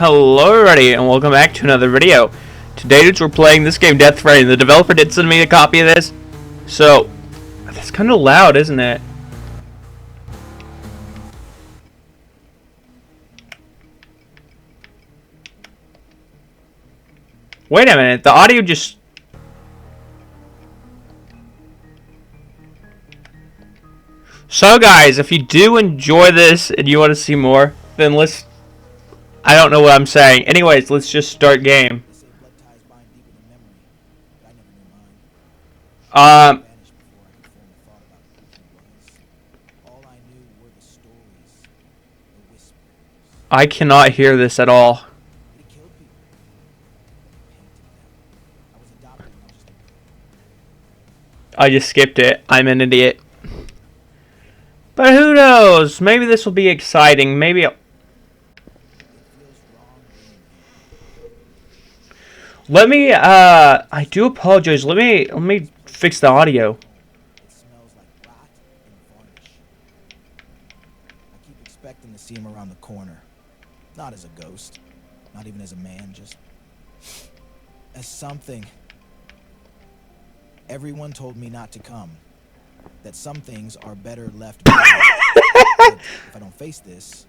Hello everybody and welcome back to another video. Today we're playing this game, Death Rain. The developer did send me a copy of this. So, that's kind of loud, isn't it? Wait a minute, the audio just... So guys, if you do enjoy this and you want to see more, then let's... I don't know what I'm saying. Anyways, let's just start game. I cannot hear this at all. I just skipped it. I'm an idiot. But who knows? Maybe this will be exciting. Maybe... Let me, I do apologize. Let me fix the audio. It smells like rot and varnish. I keep expecting to see him around the corner. Not as a ghost. Not even as a man, just... as something. Everyone told me not to come. That some things are better left behind. If I don't face this,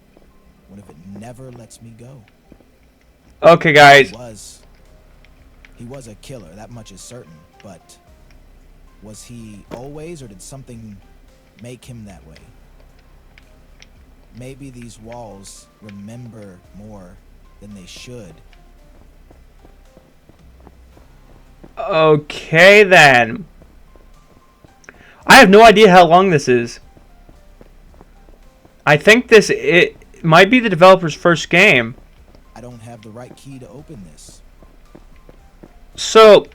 what if it never lets me go? Okay, guys. He was a killer, that much is certain, but was he always, or did something make him that way? Maybe these walls remember more than they should. Okay, then. I have no idea how long this is. I think it might be the developer's first game. I don't have the right key to open this. So,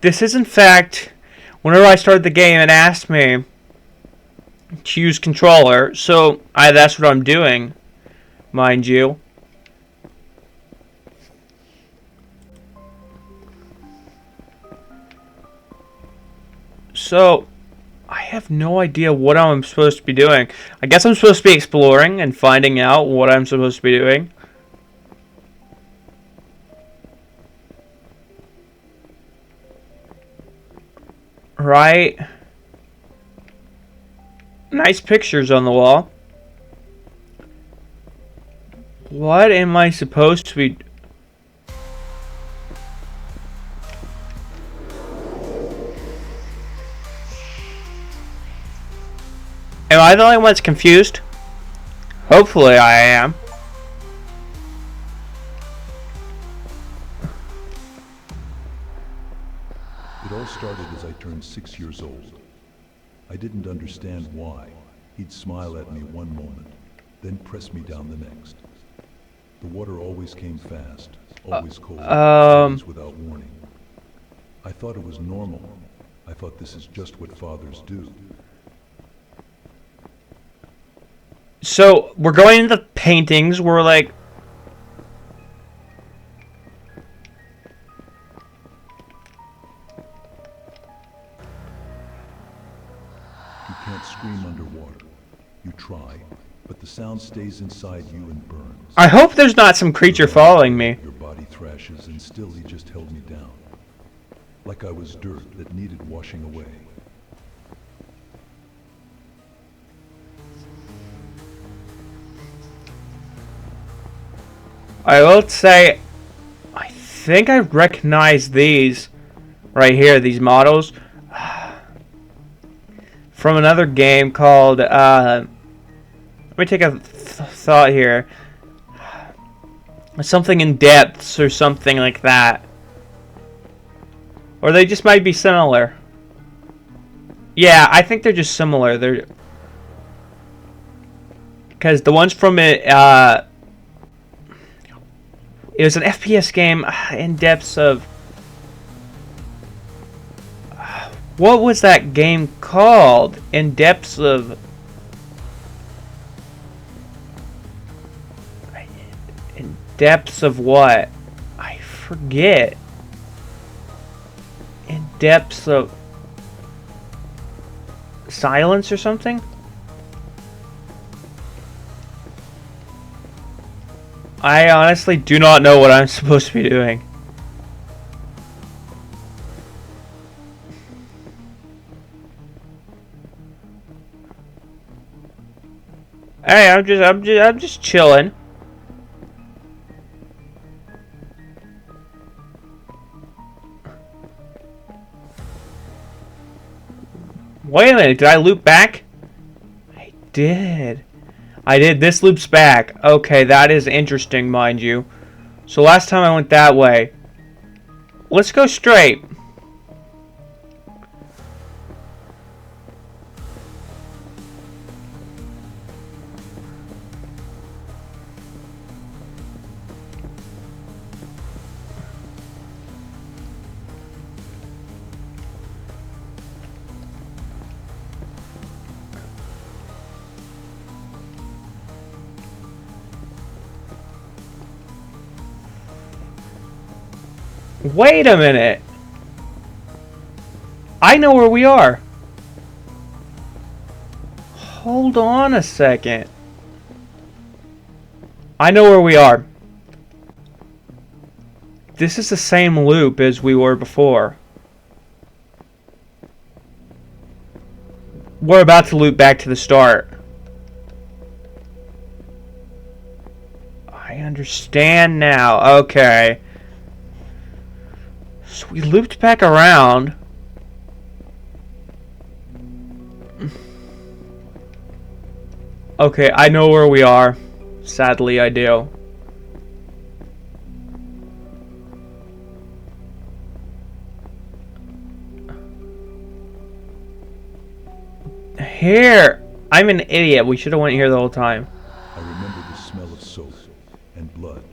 this is in fact, whenever I started the game, it asked me to use controller, so that's what I'm doing, mind you. So, I have no idea what I'm supposed to be doing. I guess I'm supposed to be exploring and finding out what I'm supposed to be doing. Right. Nice pictures on the wall. What am I supposed to be... Am I the only one that's confused? Hopefully I am. It all started as I turned 6 years old. I didn't understand why. He'd smile at me one moment, then press me down the next. The water always came fast, always cold, always without warning. I thought it was normal. I thought this is just what fathers do. So, we're going into the paintings, we're like... You can't scream underwater. You try, but the sound stays inside you and burns. I hope there's not some creature following me. Your body thrashes, and still he just held me down. Like I was dirt that needed washing away. I will say, I think I recognize these right here, these models, from another game called, let me take a thought here, something in Depths or something like that, or they just might be similar. Yeah, I think they're just similar. Because the ones from it, it was an FPS game in Depths of... What was that game called? In Depths of... In Depths of what? I forget. In Depths of... Silence or something? I honestly do not know what I'm supposed to be doing. Hey, I'm just chilling. Wait a minute, did I loop back? I did. I did. This loops back. Okay, that is interesting, mind you. So last time I went that way. Let's go straight. Wait a minute. I know where we are. Hold on a second. I know where we are. This is the same loop as we were before. We're about to loop back to the start. I understand now. Okay. So we looped back around. Okay, I know where we are. Sadly, I do. Here! I'm an idiot. We should have went here the whole time. I remember the smell of soap and blood.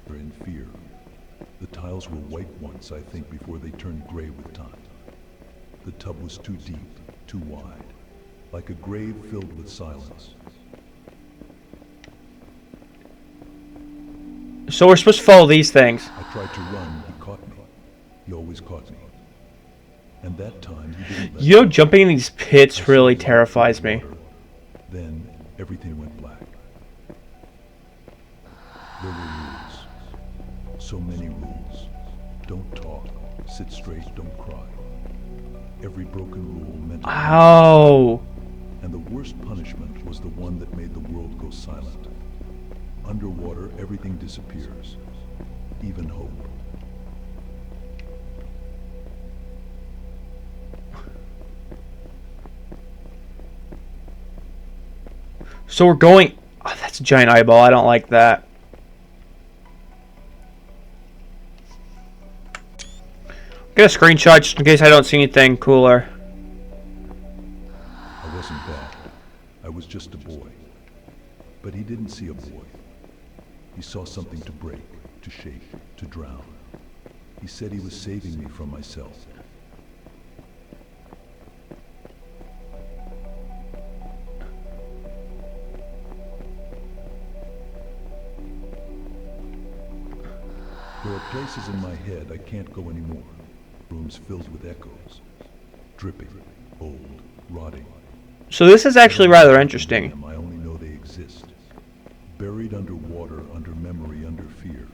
Or in fear. The tiles were white once, I think, before they turned gray with time. The tub was too deep, too wide, like a grave filled with silence. So we're supposed to follow these things. I tried to run, he caught me. He always caught me. And that time he didn't let You know, me. jumping in these I pits saw really light in terrifies the me. water. Then everything went black. There were rules. So many rules. Don't talk. Sit straight. Don't cry. Every broken rule meant a Oh. and the worst punishment was the one that made the world go silent. Underwater, everything disappears. Even hope. So we're going... Oh, that's a giant eyeball. I don't like that. Get a screenshot just in case I don't see anything cooler. I wasn't bad. I was just a boy. But he didn't see a boy. He saw something to break, to shake, to drown. He said he was saving me from myself. There are places in my head I can't go anymore. Rooms filled with echoes. Dripping, old, rotting. So this is actually rather interesting. I only know they exist. Buried under water, under memory, under fear.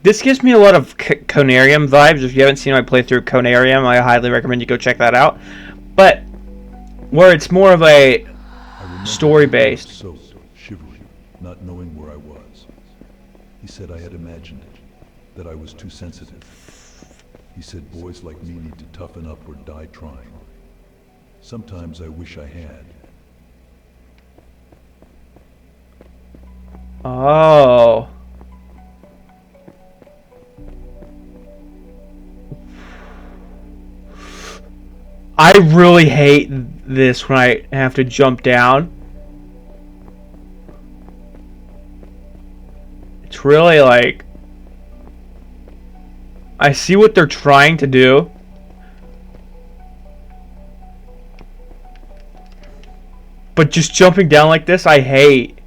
This gives me a lot of Conarium vibes. If you haven't seen my playthrough of Conarium, I highly recommend you go check that out. But where it's more of a I remember story-based. Soaked, shivering, not knowing where I was. He said I had imagined it, that I was too sensitive. He said boys like me need to toughen up or die trying. Sometimes I wish I had. Oh. I really hate this when I have to jump down. It's really like... I see what they're trying to do. But just jumping down like this, I hate.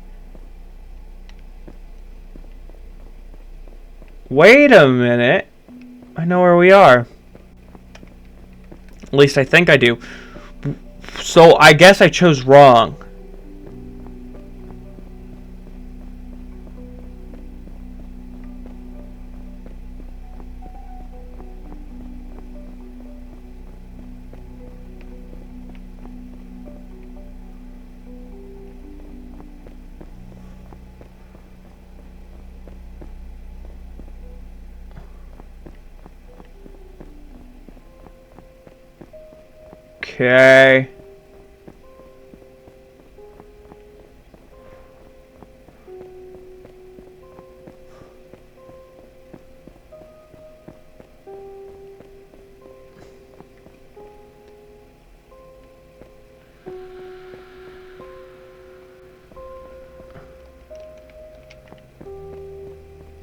Wait a minute. I know where we are. At least I think I do. So I guess I chose wrong. Okay.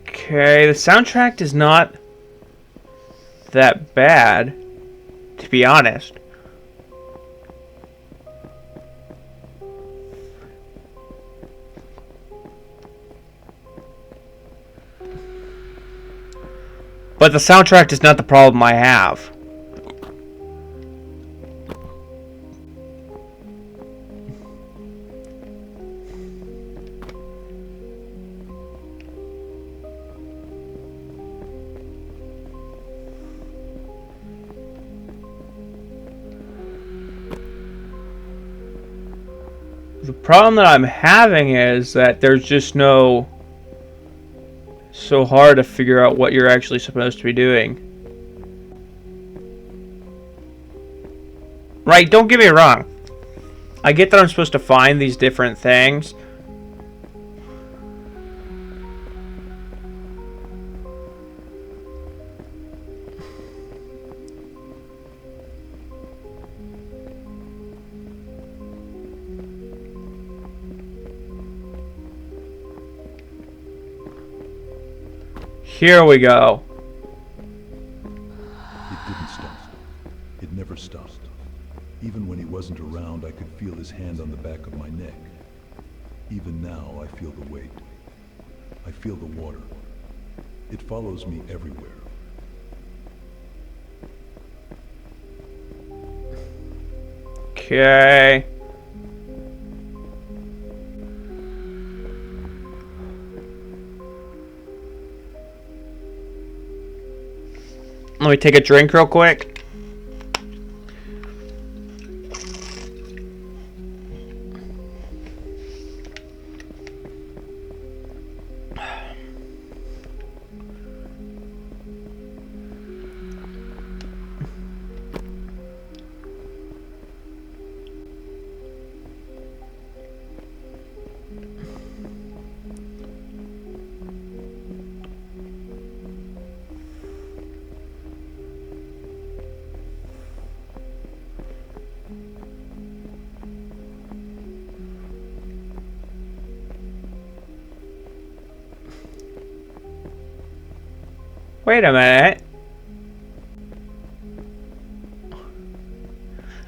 Okay, the soundtrack is not that bad, to be honest. But the soundtrack is not the problem I have. The problem that I'm having is that there's just no... so hard to figure out what you're actually supposed to be doing. Right, don't get me wrong. I get that I'm supposed to find these different things. Here we go. It didn't stop. It never stopped. Even when he wasn't around, I could feel his hand on the back of my neck. Even now, I feel the weight. I feel the water. It follows me everywhere. Okay. Let me take a drink real quick. Wait a minute.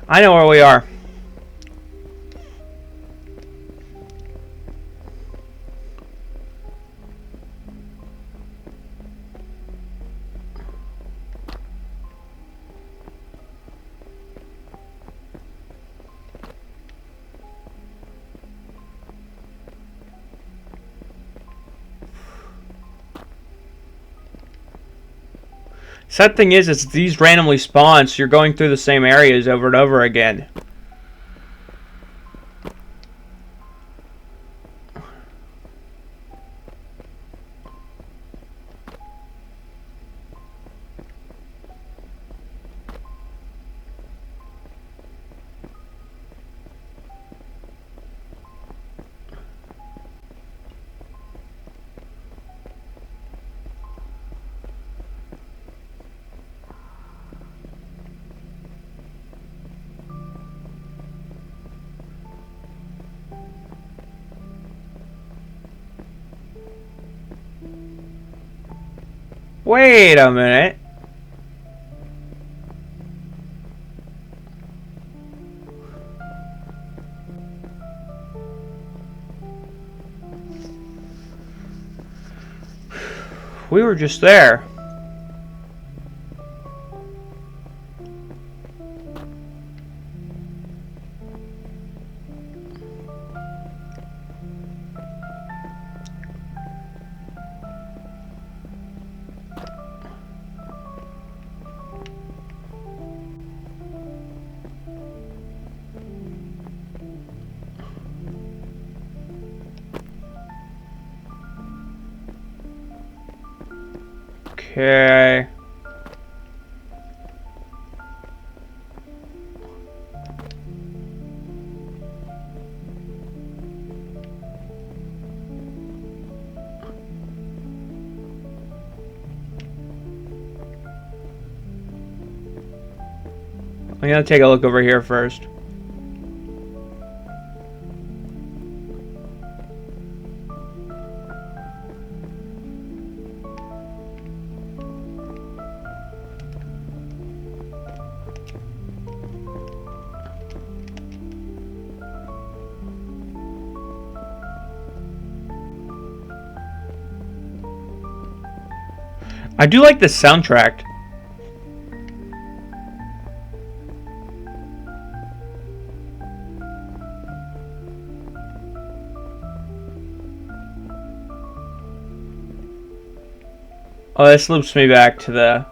I know where we are. Sad thing is these randomly spawn, so you're going through the same areas over and over again. Wait a minute. We were just there. Okay. I'm gonna take a look over here first. I do like the soundtrack. Oh, this loops me back to the...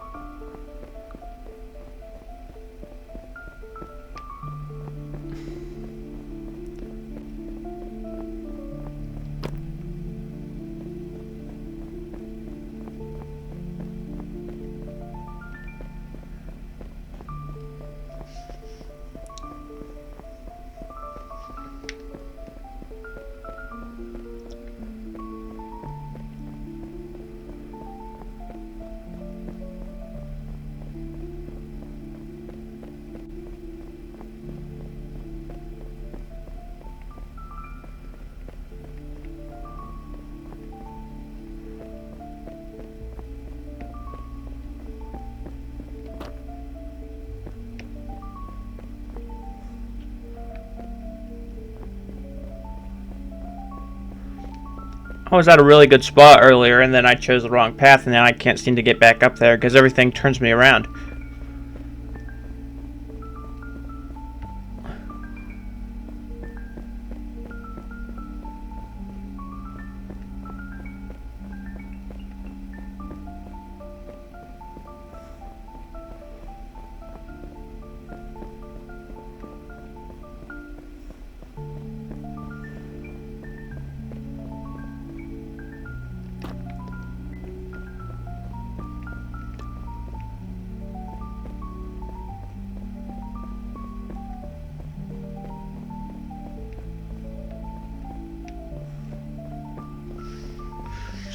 I was at a really good spot earlier, and then I chose the wrong path, and now I can't seem to get back up there because everything turns me around.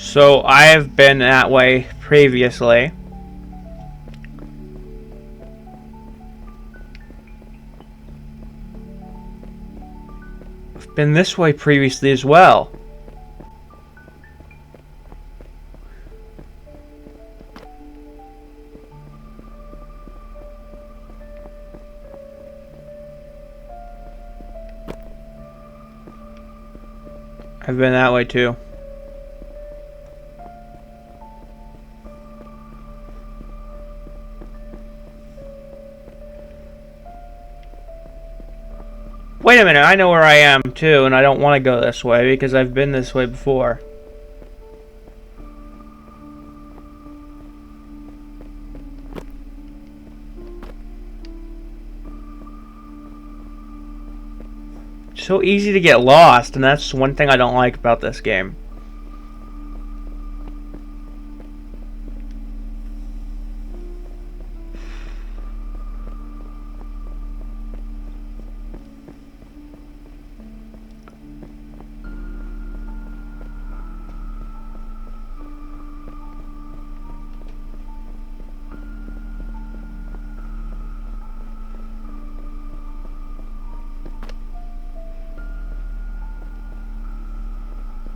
So I have been that way previously. I've been this way previously as well. I've been that way too. Wait a minute, I know where I am too, and I don't want to go this way because I've been this way before. So easy to get lost, and that's one thing I don't like about this game.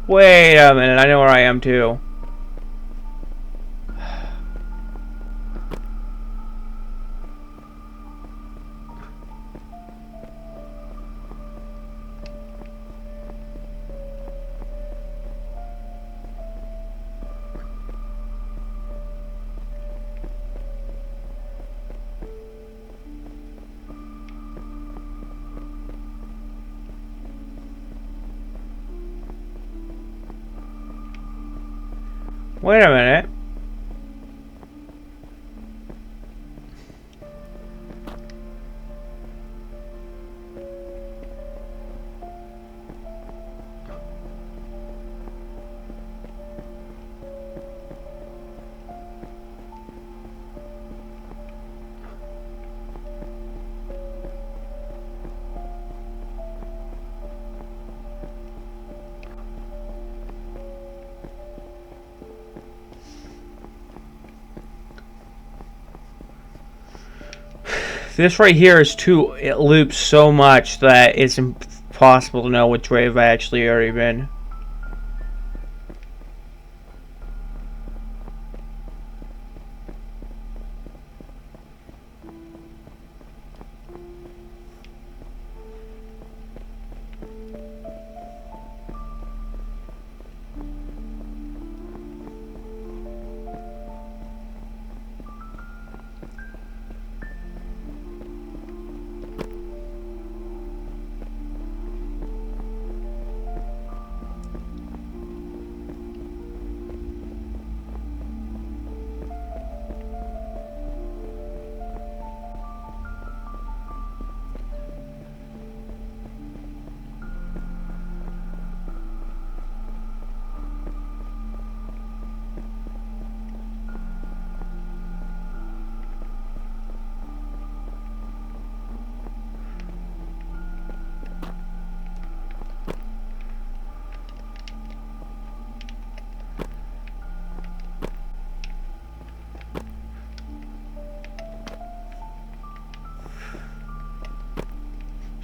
Wait a minute, I know where I am too. Wait a minute. This right here is too. It loops so much that it's impossible to know which way I've actually already been.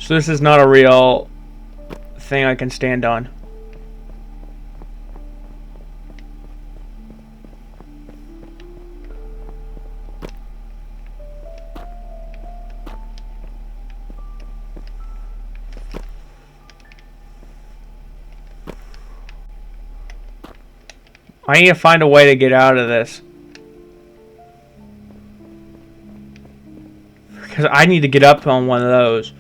So this is not a real thing I can stand on. I need to find a way to get out of this. Because I need to get up on one of those.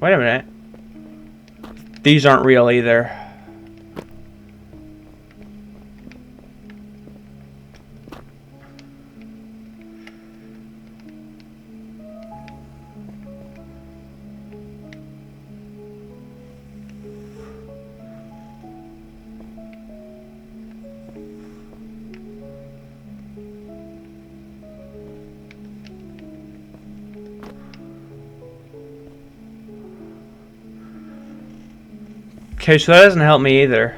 Wait a minute. These aren't real either. Okay, so that doesn't help me either.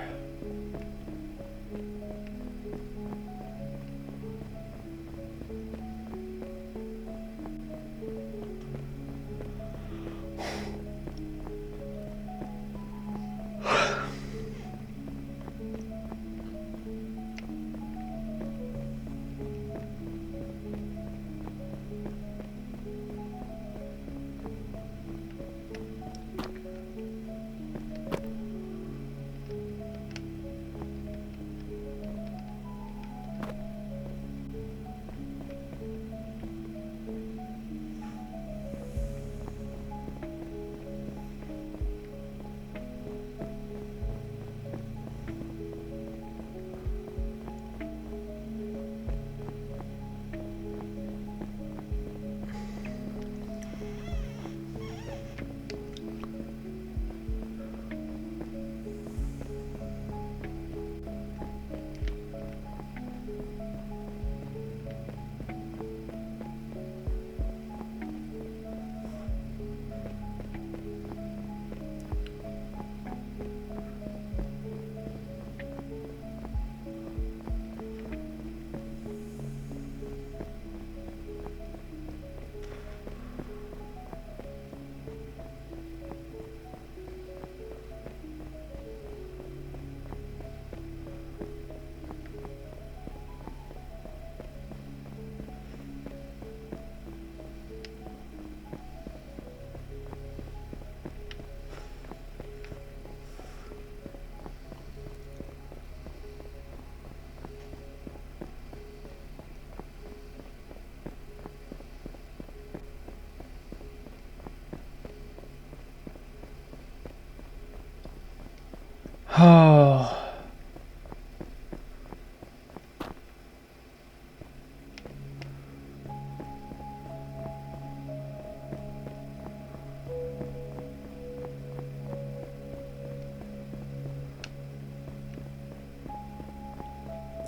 Oh.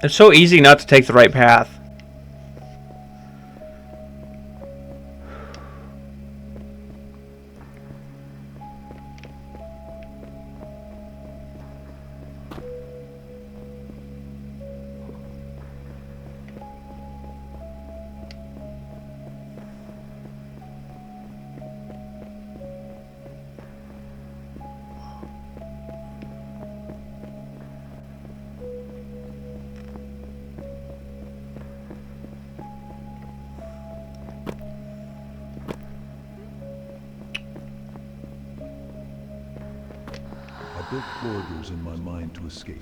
It's so easy not to take the right path. built corridors in my mind to escape,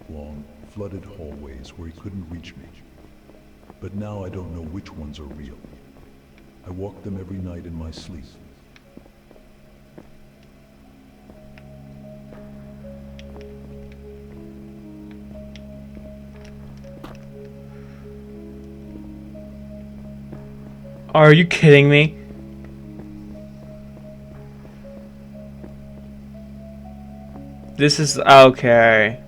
long, flooded hallways where he couldn't reach me. But now I don't know which ones are real. I walk them every night in my sleep. Are you kidding me? This is okay.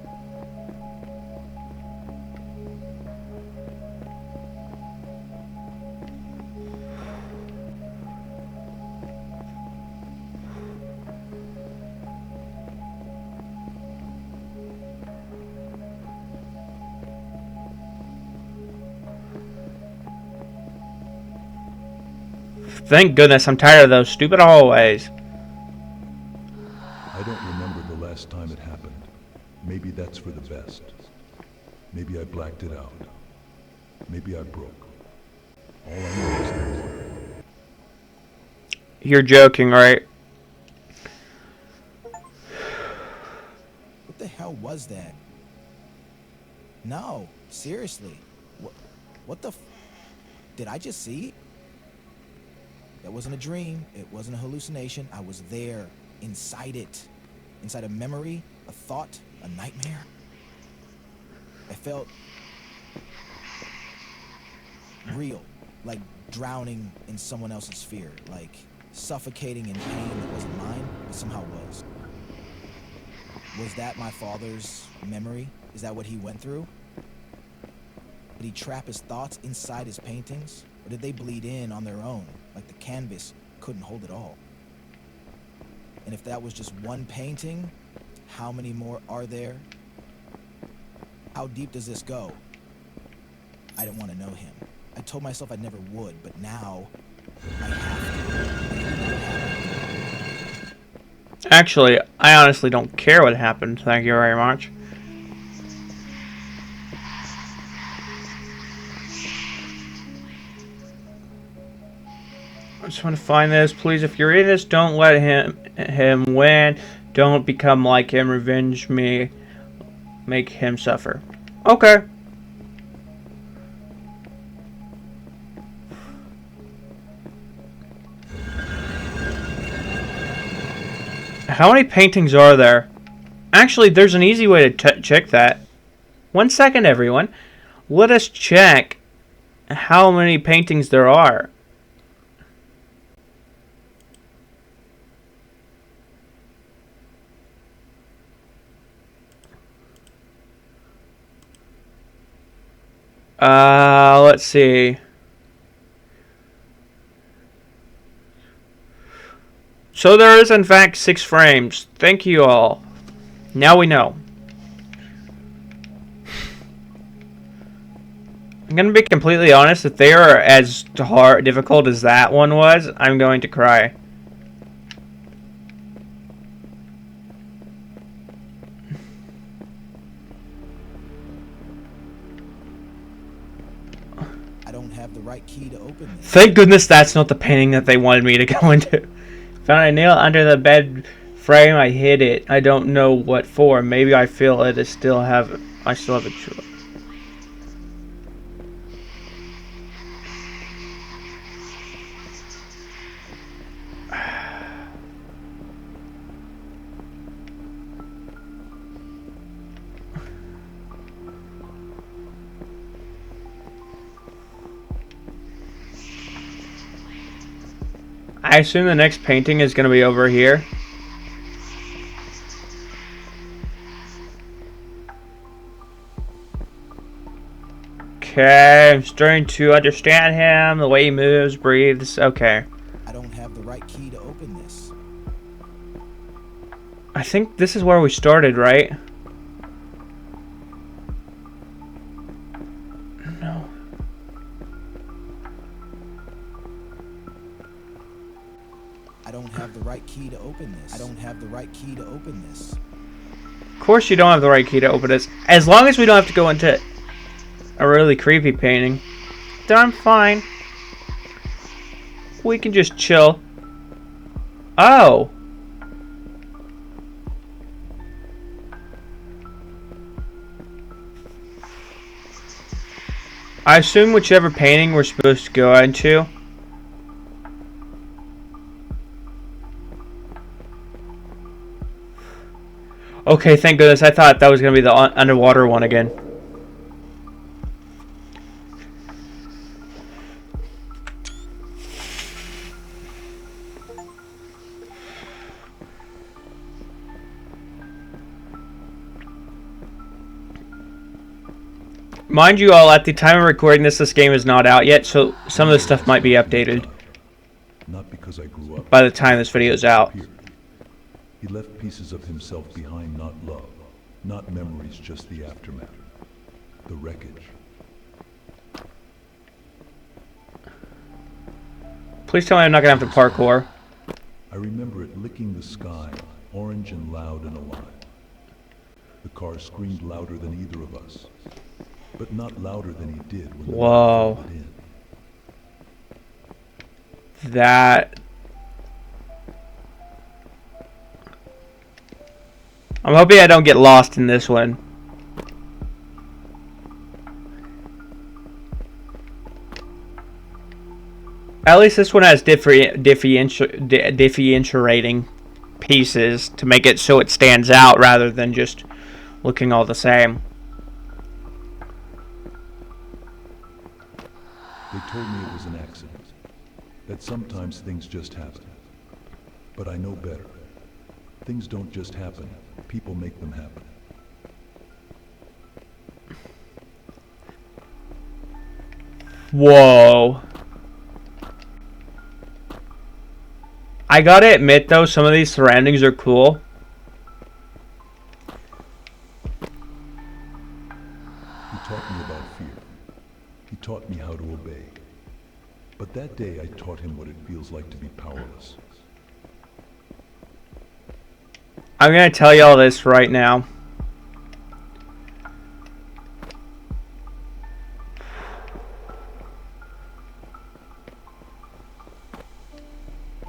Thank goodness I'm tired of those stupid hallways. I don't remember the last time it happened. Maybe that's for the best. Maybe I blacked it out. Maybe I broke. All I know is there were. You're joking, right? What the hell was that? No, seriously. What the did I just see? That wasn't a dream. It wasn't a hallucination. I was there, inside it. Inside a memory, a thought, a nightmare. I felt real, like drowning in someone else's fear, like suffocating in pain that wasn't mine, but somehow was. Was that my father's memory? Is that what he went through? Did he trap his thoughts inside his paintings? Or did they bleed in on their own, like the canvas couldn't hold it all? And if that was just one painting, how many more are there? How deep does this go? I didn't want to know him. I told myself I never would, but now I have to. Actually, I honestly don't care what happened. Thank you very much. I just want to find this. Please, if you're in this, don't let him win. Don't become like him. Revenge me. Make him suffer. Okay. How many paintings are there? Actually, there's an easy way to check that. 1 second, everyone. Let us check how many paintings there are. Let's see. So there is in fact 6 frames. Thank you all. Now we know. I'm gonna be completely honest, if they are as difficult as that one was, I'm going to cry. I don't have the right key to open this. Thank goodness that's not the painting that they wanted me to go into. Found a nail under the bed frame. I hid it. I don't know what for. Maybe I feel it is still have. I still have a choice. I assume the next painting is going to be over here. Okay, I'm starting to understand him, the way he moves, breathes. Okay. I don't have the right key to open this. I think this is where we started, right? No. I don't have the right key to open this. I don't have the right key to open this. Of course you don't have the right key to open this. As long as we don't have to go into a really creepy painting, then I'm fine. We can just chill. Oh. I assume whichever painting we're supposed to go into. Okay, thank goodness. I thought that was going to be the underwater one again. Mind you all, at the time of recording this game is not out yet, so some of the stuff might be updated Not because I grew up. by the time this video is out. He left pieces of himself behind, not love, not memories, just the aftermath. The wreckage. Please tell me I'm not going to have to parkour. I remember it licking the sky, orange and loud and alive. The car screamed louder than either of us, but not louder than he did when the Whoa. man filled it in. That... I'm hoping I don't get lost in this one. At least this one has differentiating pieces to make it so it stands out rather than just looking all the same. They told me it was an accident, that sometimes things just happen. But I know better. Things don't just happen, people make them happen. Whoa. I gotta admit though, some of these surroundings are cool. He taught me about fear. He taught me how to obey. But that day I taught him what it feels like to be powerless. I'm gonna tell you all this right now.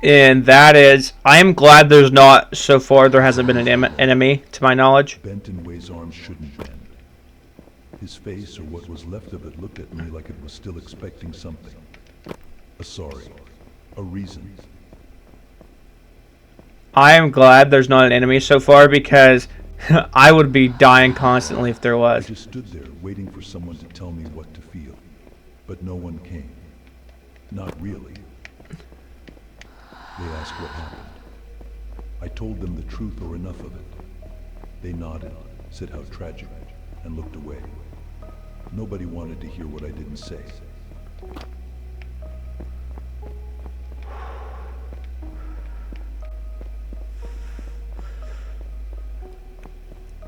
And that is, I am glad there's not, so far, there hasn't been an enemy, to my knowledge. Bent in ways arms shouldn't bend. His face, or what was left of it, looked at me like it was still expecting something. A sorry. A reason. I am glad there's not an enemy so far, because I would be dying constantly if there I was. just stood there, waiting for someone to tell me what to feel. But no one came. Not really. They asked what happened. I told them the truth or enough of it. They nodded, said how tragic, and looked away. Nobody wanted to hear what I didn't say.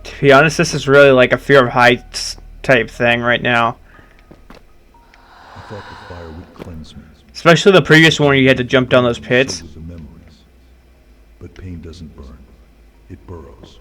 To be honest, this is really like a fear of heights type thing right now. I thought the fire would cleanse me. Especially the previous one where you had to jump down those pits. So do the memories. But pain doesn't burn. It burrows.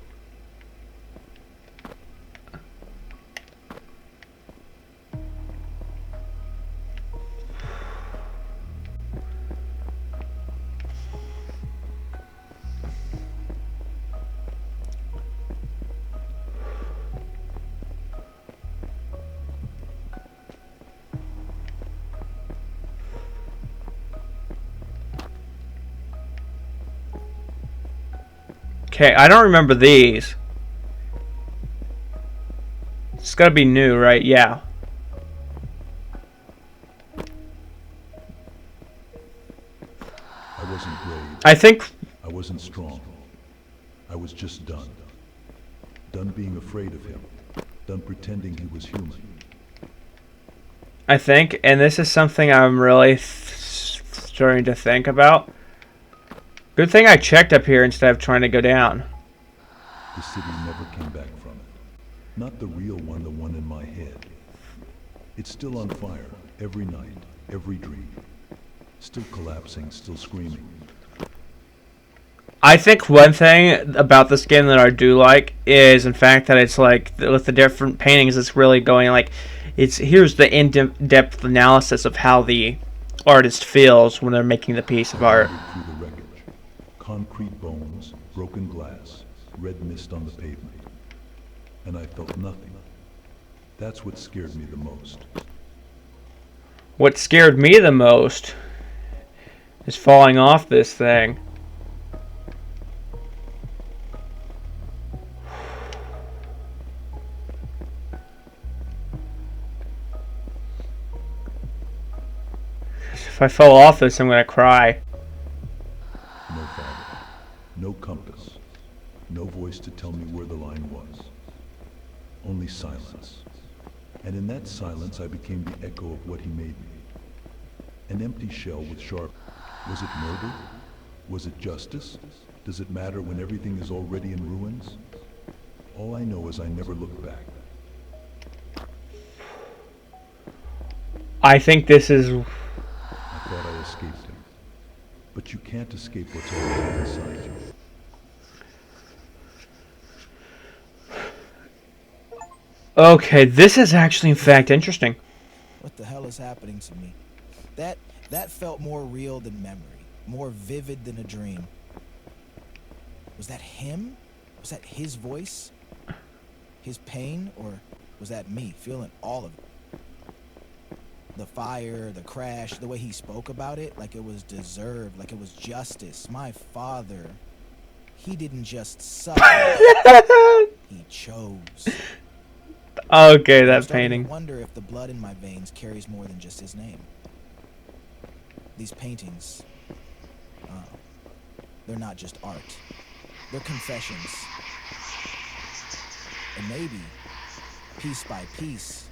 Okay, I don't remember these. It's gotta be new, right? Yeah. I wasn't brave. I think... I wasn't strong. I was just done. Done being afraid of him. Done pretending he was human. And this is something I'm really starting to think about. Good thing I checked up here instead of trying to go down. The city never came back from it. Not the real one, the one in my head. It's still on fire, every night, every dream. Still collapsing, still screaming. I think one thing about this game that I do like is, in fact, that it's like, with the different paintings, it's really going like, here's the in-depth analysis of how the artist feels when they're making the piece of art. Through the wreckage. Concrete bones, broken glass, red mist on the pavement. And I felt nothing. That's what scared me the most. What scared me the most is falling off this thing. If I fall off this, I'm gonna cry. No father, no compass, no voice to tell me where the line was. Only silence. And in that silence, I became the echo of what he made me. An empty shell with sharp... Was it murder? Was it justice? Does it matter when everything is already in ruins? All I know is I never looked back. I think this is... I thought I escaped him. But you can't escape what's already inside you. Okay, this is actually in fact interesting. What the hell is happening to me? That felt more real than memory, more vivid than a dream. Was that him? Was that his voice? His pain? Or was that me feeling all of it? The fire, the crash, the way he spoke about it, like it was deserved, like it was justice. My father, he didn't just suffer, he chose. Okay, I'm that starting painting. to wonder if the blood in my veins carries more than just his name. These paintings, they're not just art. They're confessions. And maybe, piece by piece,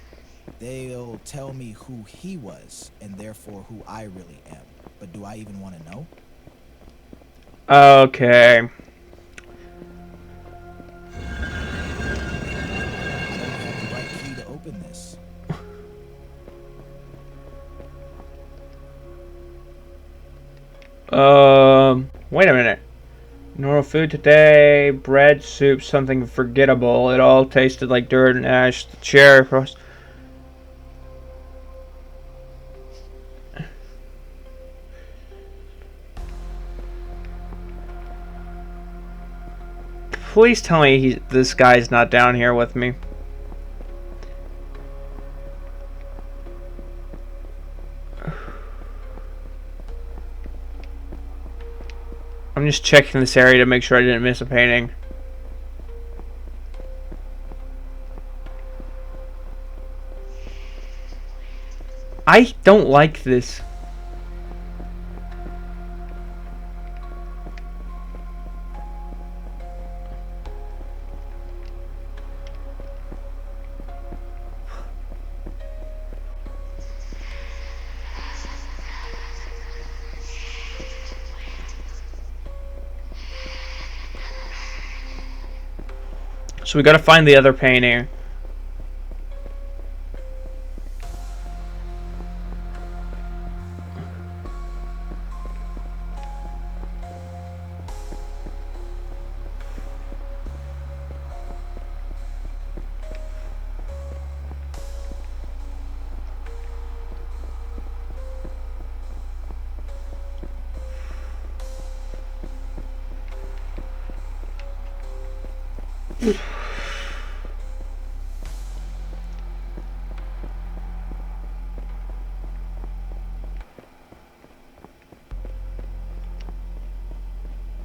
they'll tell me who he was, and therefore who I really am. But do I even want to know? Okay. I don't have the right key to open this. Wait a minute. Normal food today, bread, soup, something forgettable. It all tasted like dirt and ash. The chair across. Please tell me this guy's not down here with me. I'm just checking this area to make sure I didn't miss a painting. I don't like this. So we gotta find the other painting.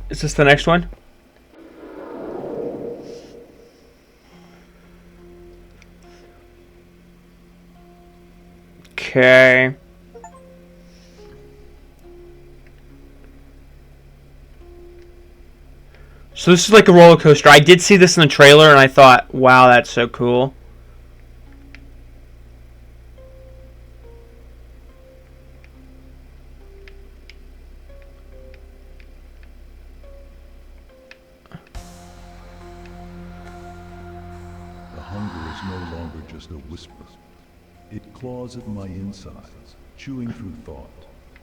Is this the next one? Okay. So this is like a roller coaster. I did see this in the trailer and I thought, wow, that's so cool. The hunger is no longer just a whisper. It claws at my insides, chewing through thought,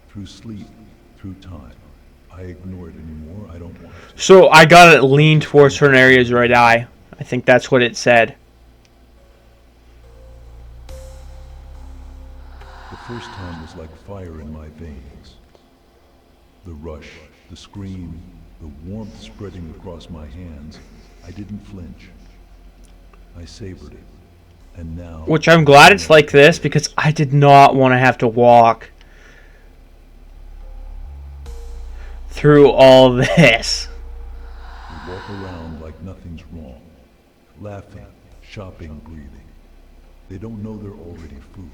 through sleep, through time. I ignore it anymore. I don't want to. So I gotta lean towards certain areas or I die. I think that's what it said. The first time was like fire in my veins. The rush, the scream, the warmth spreading across my hands. I didn't flinch. I savored it. And now... Which I'm glad it's like this, because I did not want to have to walk through all this. We walk around like nothing's wrong. Laughing, shopping, breathing. They don't know they're already food.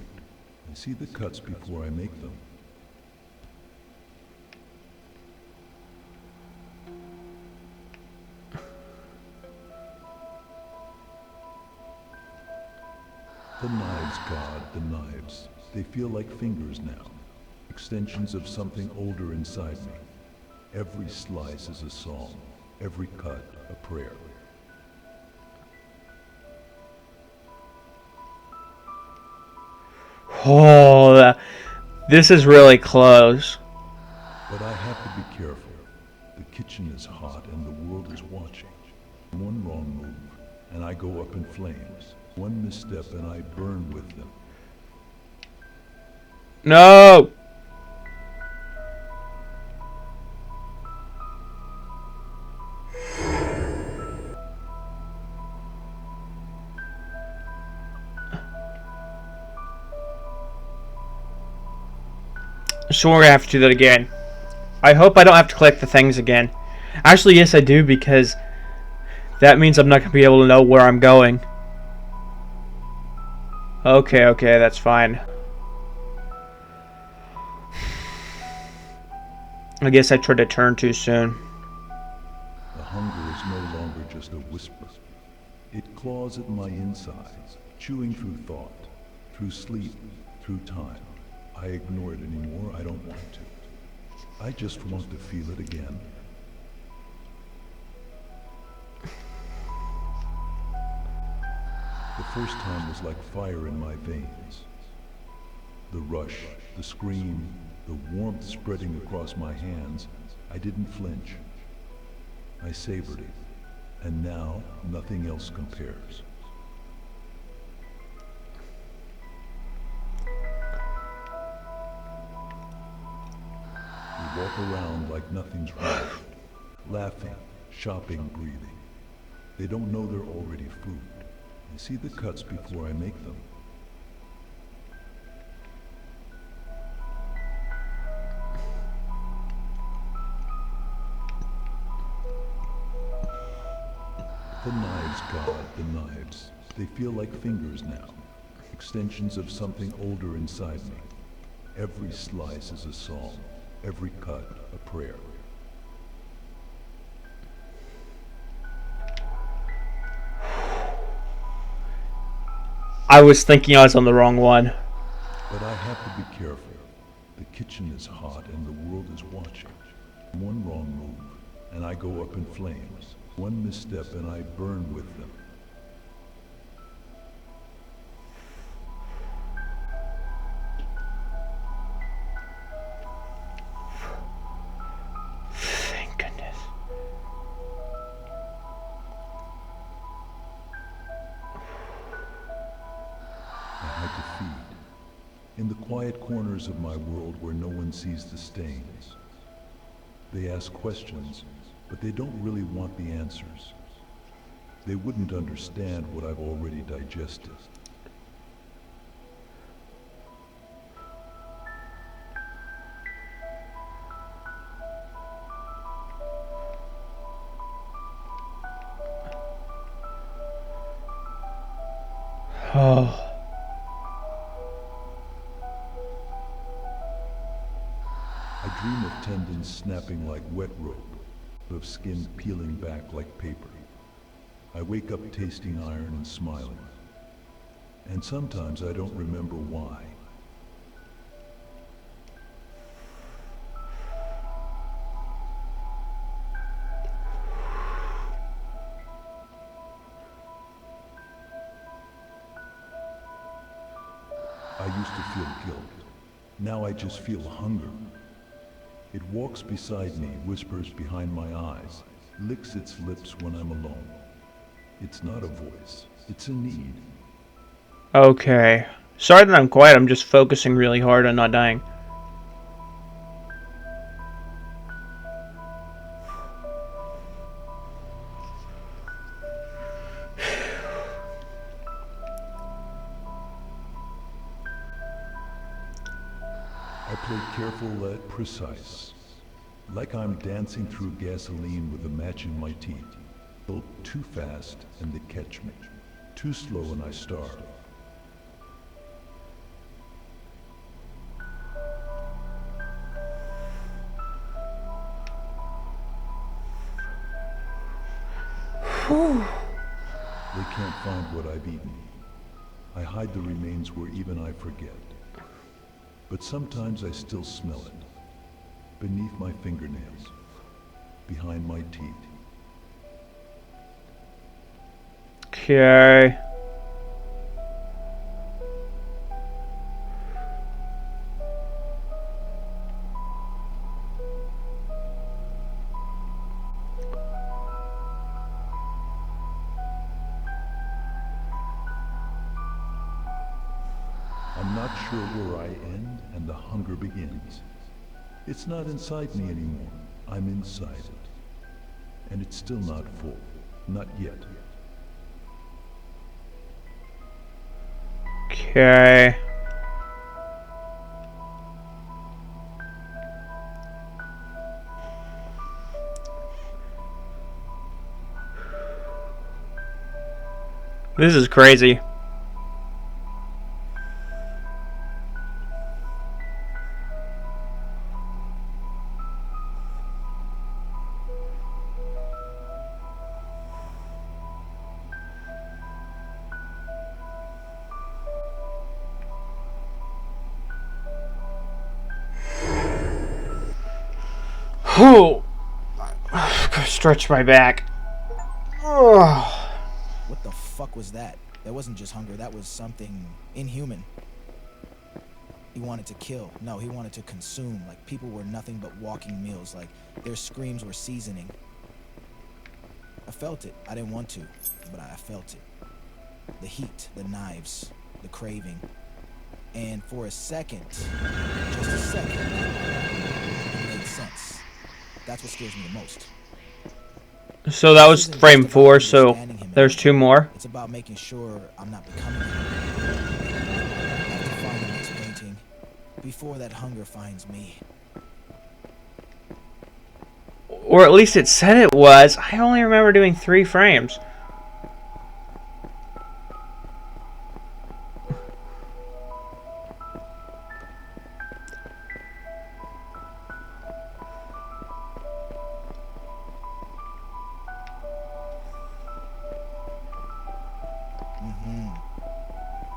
I see the cuts before I make them. The knives, God, the knives. They feel like fingers now. Extensions of something older inside me. Every slice is a song. Every cut, a prayer. Oh, this is really close. But I have to be careful. The kitchen is hot and the world is watching. One wrong move, and I go up in flames. One misstep and I burn with them. No! So we're gonna have to do that again. I hope I don't have to collect the things again. Actually, yes I do, because that means I'm not gonna be able to know where I'm going. Okay, that's fine. I guess I tried to turn too soon. The hunger is no longer just a whisper. It claws at my insides, chewing through thought, through sleep, through time. I ignore it anymore. I don't want to. I just want to feel it again. The first time was like fire in my veins. The rush, the scream, the warmth spreading across my hands. I didn't flinch. I savored it. And now, nothing else compares. We walk around like nothing's wrong. Laughing, shopping, breathing. They don't know they're already food. I see the cuts before I make them. The knives, God, the knives. They feel like fingers now. Extensions of something older inside me. Every slice is a song. Every cut, a prayer. I was thinking I was on the wrong one. But I have to be careful. The kitchen is hot and the world is watching. One wrong move, and I go up in flames. One misstep and I burn with them. Thank goodness. I had to feed. In the quiet corners of my world where no one sees the stains. They ask questions, but they don't really want the answers. They wouldn't understand what I've already digested. Oh. I dream of tendons snapping like wet rope, of skin peeling back like paper. I wake up tasting iron and smiling. And sometimes I don't remember why. I used to feel guilt. Now I just feel hunger. It walks beside me, whispers behind my eyes, licks its lips when I'm alone. It's not a voice, it's a need. Okay. Sorry that I'm quiet, I'm just focusing really hard on not dying. play careful yet precise. Like I'm dancing through gasoline with a match in my teeth. Go too fast and they catch me. Too slow and I starve. They can't find what I've eaten. I hide the remains where even I forget. But sometimes I still smell it. Beneath my fingernails. Behind my teeth. Okay. I'm not sure where I end and the hunger begins. It's not inside me anymore. I'm inside it. And it's still not full. Not yet. Okay. This is crazy. Whew. Stretch my back. Oh. What the fuck was that? That wasn't just hunger, that was something inhuman. He wanted to kill. No, he wanted to consume. Like people were nothing but walking meals. Like their screams were seasoning. I felt it. I didn't want to, but I felt it. The heat, the knives, the craving. And for a second, just a second, it made sense. That's what scares me the most. So that was frame 4, so there's 2 more. It's about making sure I'm not becoming him. I have to find the next painting before that hunger finds me. Or at least it said it was. I only remember doing 3 frames.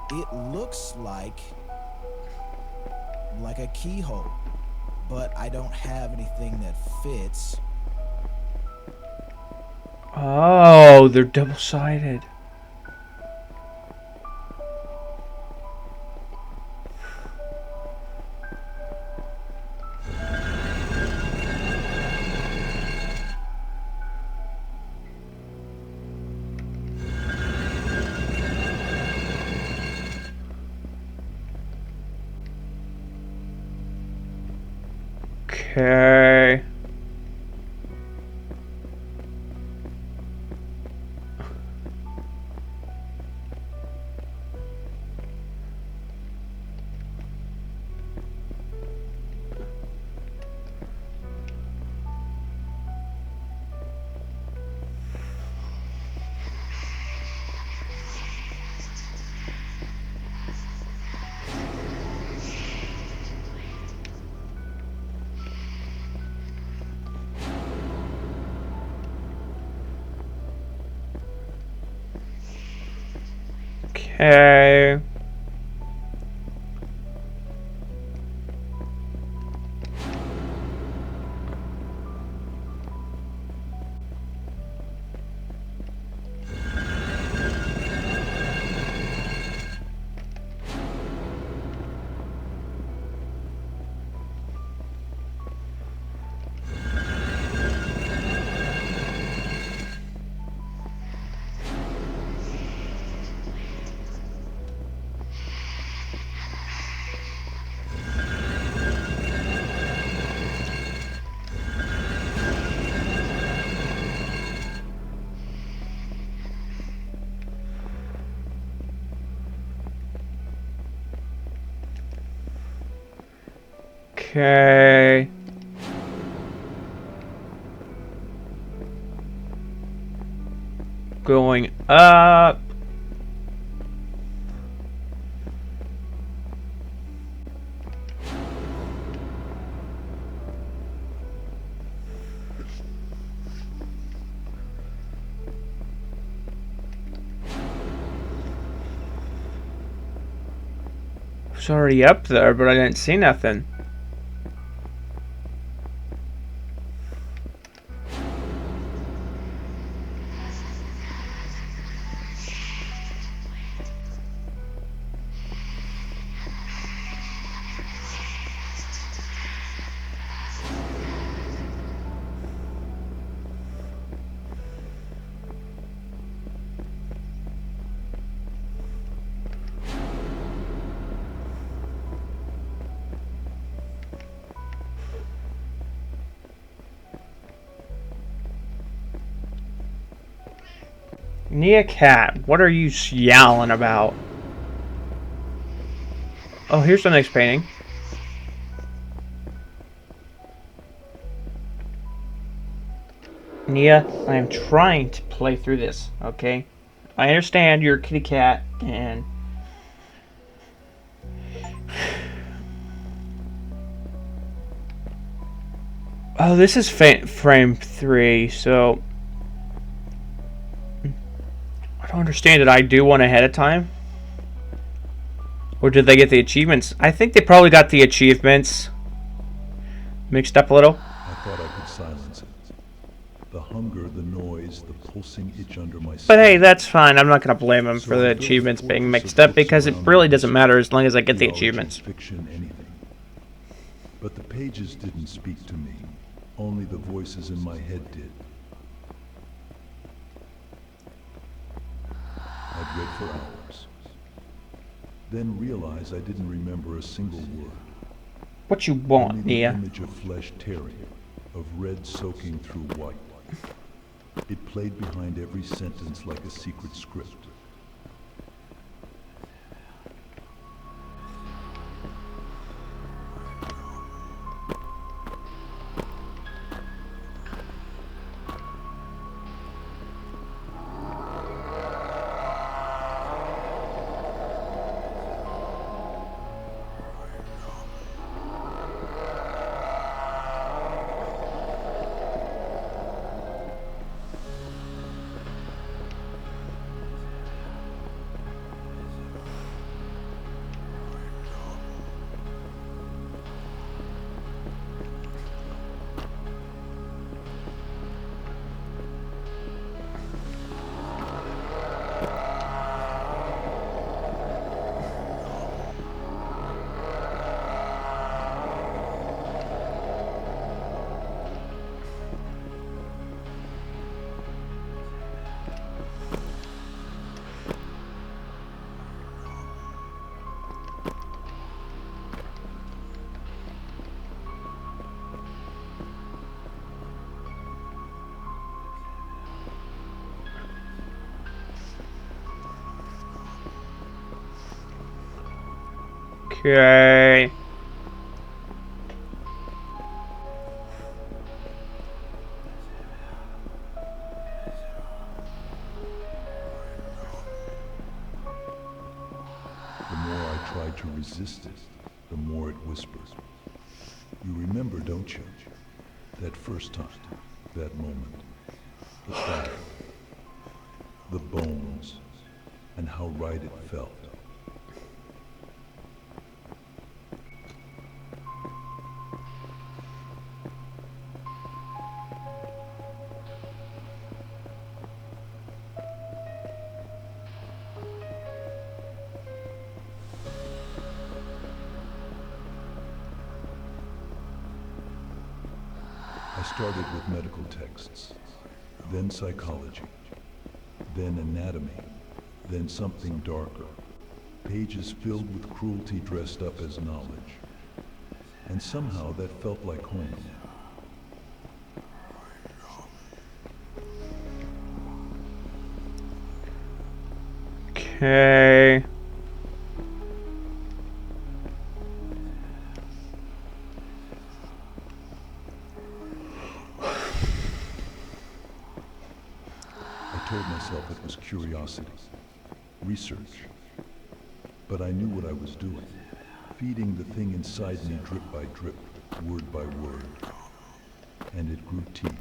It looks like a keyhole, but I don't have anything that fits. Oh, they're double-sided. Okay. Okay. Okay. Going up. I was already up there, but I didn't see nothing. Nia Cat, what are you yowling about? Oh, here's the next painting. Nia, I am trying to play through this, okay? I understand you're a kitty cat, and... Oh, this is frame 3, so... I don't understand. Did I do one ahead of time? Or did they get the achievements? I think they probably got the achievements mixed up a little. I thought I could silence it. The hunger, the noise, the pulsing itch under my skin. But hey, that's fine. I'm not going to blame them for the achievements being mixed up because it really doesn't matter as long as I get the achievements. Fiction, anything. But the pages didn't speak to me. Only the voices in my head did. I'd read for hours. Then realized I didn't remember a single word. What you want, Only the Nia? image of flesh tearing, of red soaking through white. It played behind every sentence like a secret script. Okay. The more I tried to resist it, the more it whispered. You remember, don't you? That first time, that moment, the battle, the bones, and how right it felt. I started with medical texts, then psychology, then anatomy, then something darker. Pages filled with cruelty dressed up as knowledge. And somehow that felt like home. Okay. told myself it was curiosity, research. But I knew what I was doing, feeding the thing inside me drip by drip, word by word. And it grew teeth.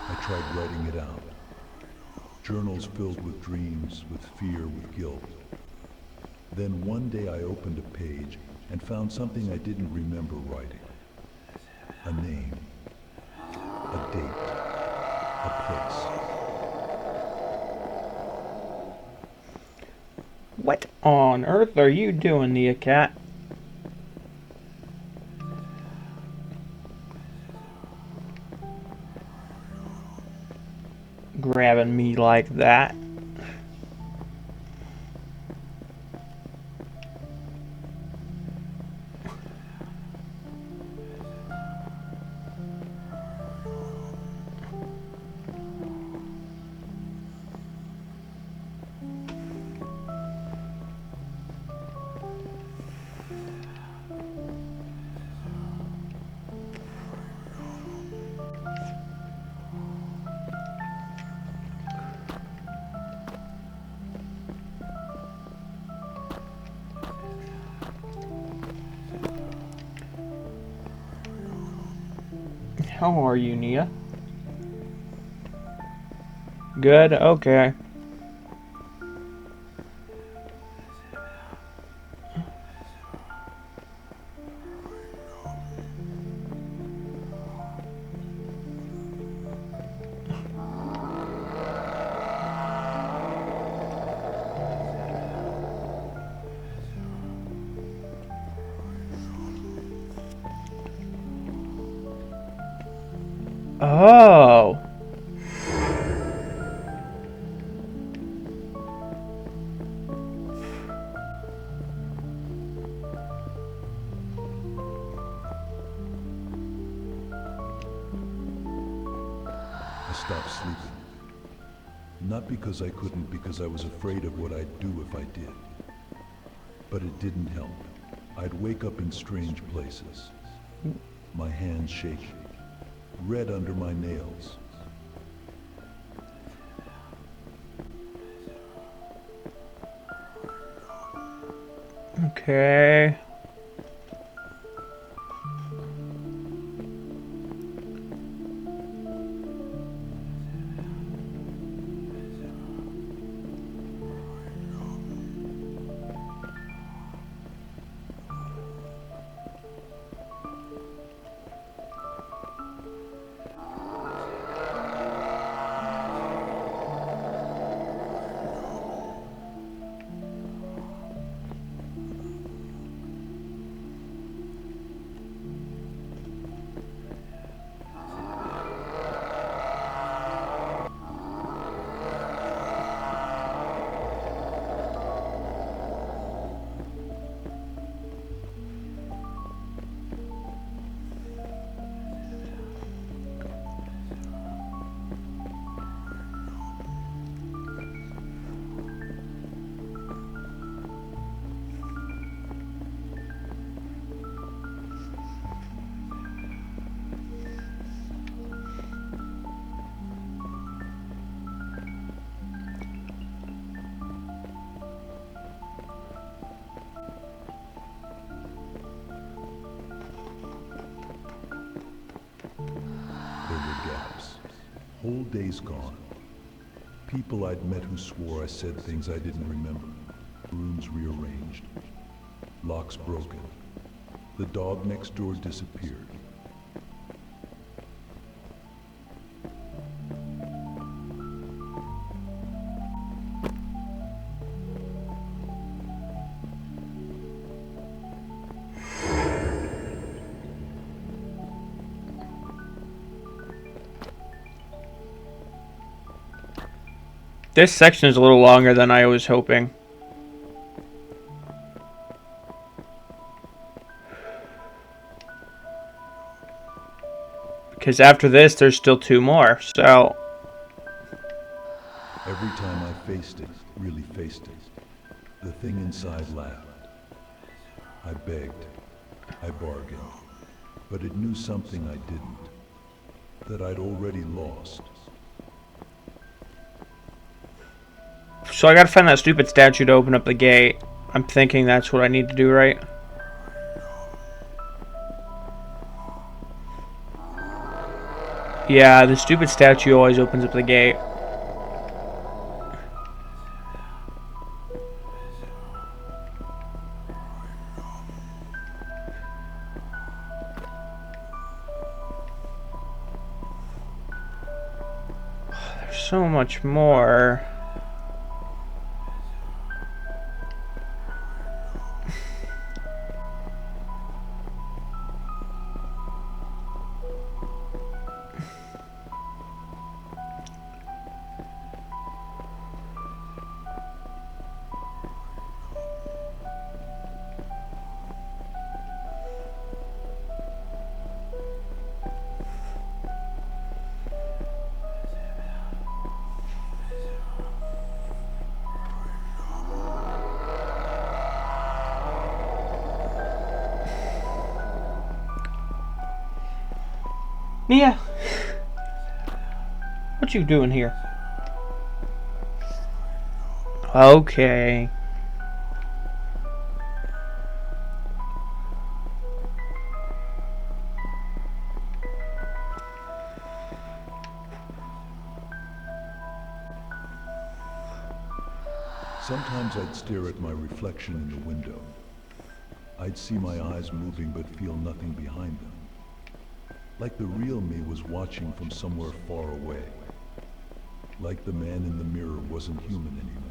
I tried writing it out. Journals filled with dreams, with fear, with guilt. Then one day I opened a page and found something I didn't remember writing. A name, a date, a place. What on earth are you doing, Nia Cat? Grabbing me like that. How are you, Nia? Good, okay. Oh. I stopped sleeping. Not because I couldn't, because I was afraid of what I'd do if I did. But it didn't help. I'd wake up in strange places. My hands shaking. Red under my nails. Okay. Whole days gone. People I'd met who swore I said things I didn't remember. Rooms rearranged. Locks broken. The dog next door disappeared. This section is a little longer than I was hoping. Because after this, there's still 2 more, so... Every time I faced it, really faced it, the thing inside laughed. I begged. I bargained. But it knew something I didn't. That I'd already lost. So I gotta find that stupid statue to open up the gate. I'm thinking that's what I need to do, right? Yeah, the stupid statue always opens up the gate. There's so much more. Mia, what you doing here? Okay. Sometimes I'd stare at my reflection in the window. I'd see my eyes moving but feel nothing behind them. Like the real me was watching from somewhere far away. Like the man in the mirror wasn't human anymore.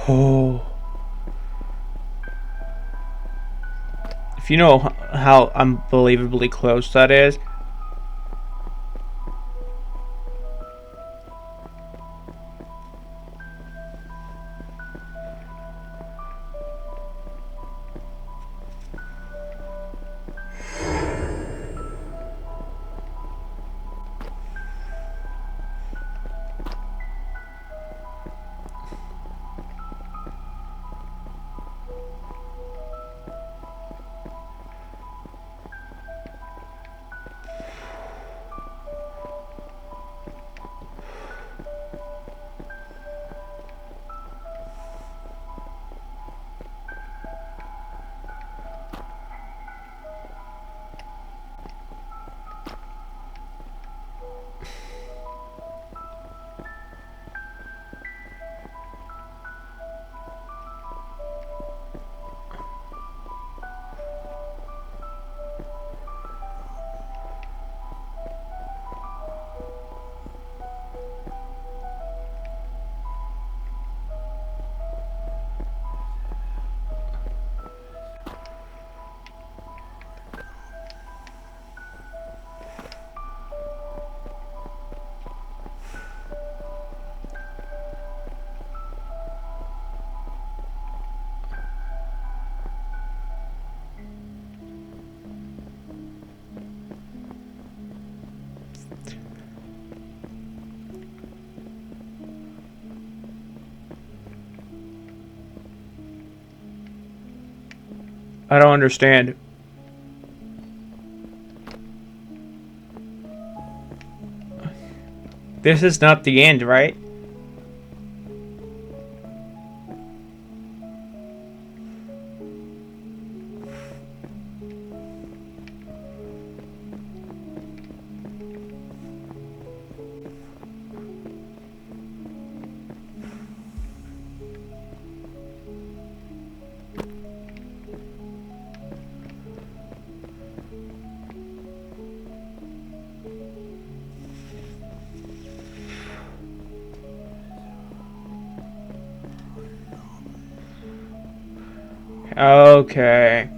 Oh. If you know how unbelievably close that is. I don't understand. This is not the end, right? Okay.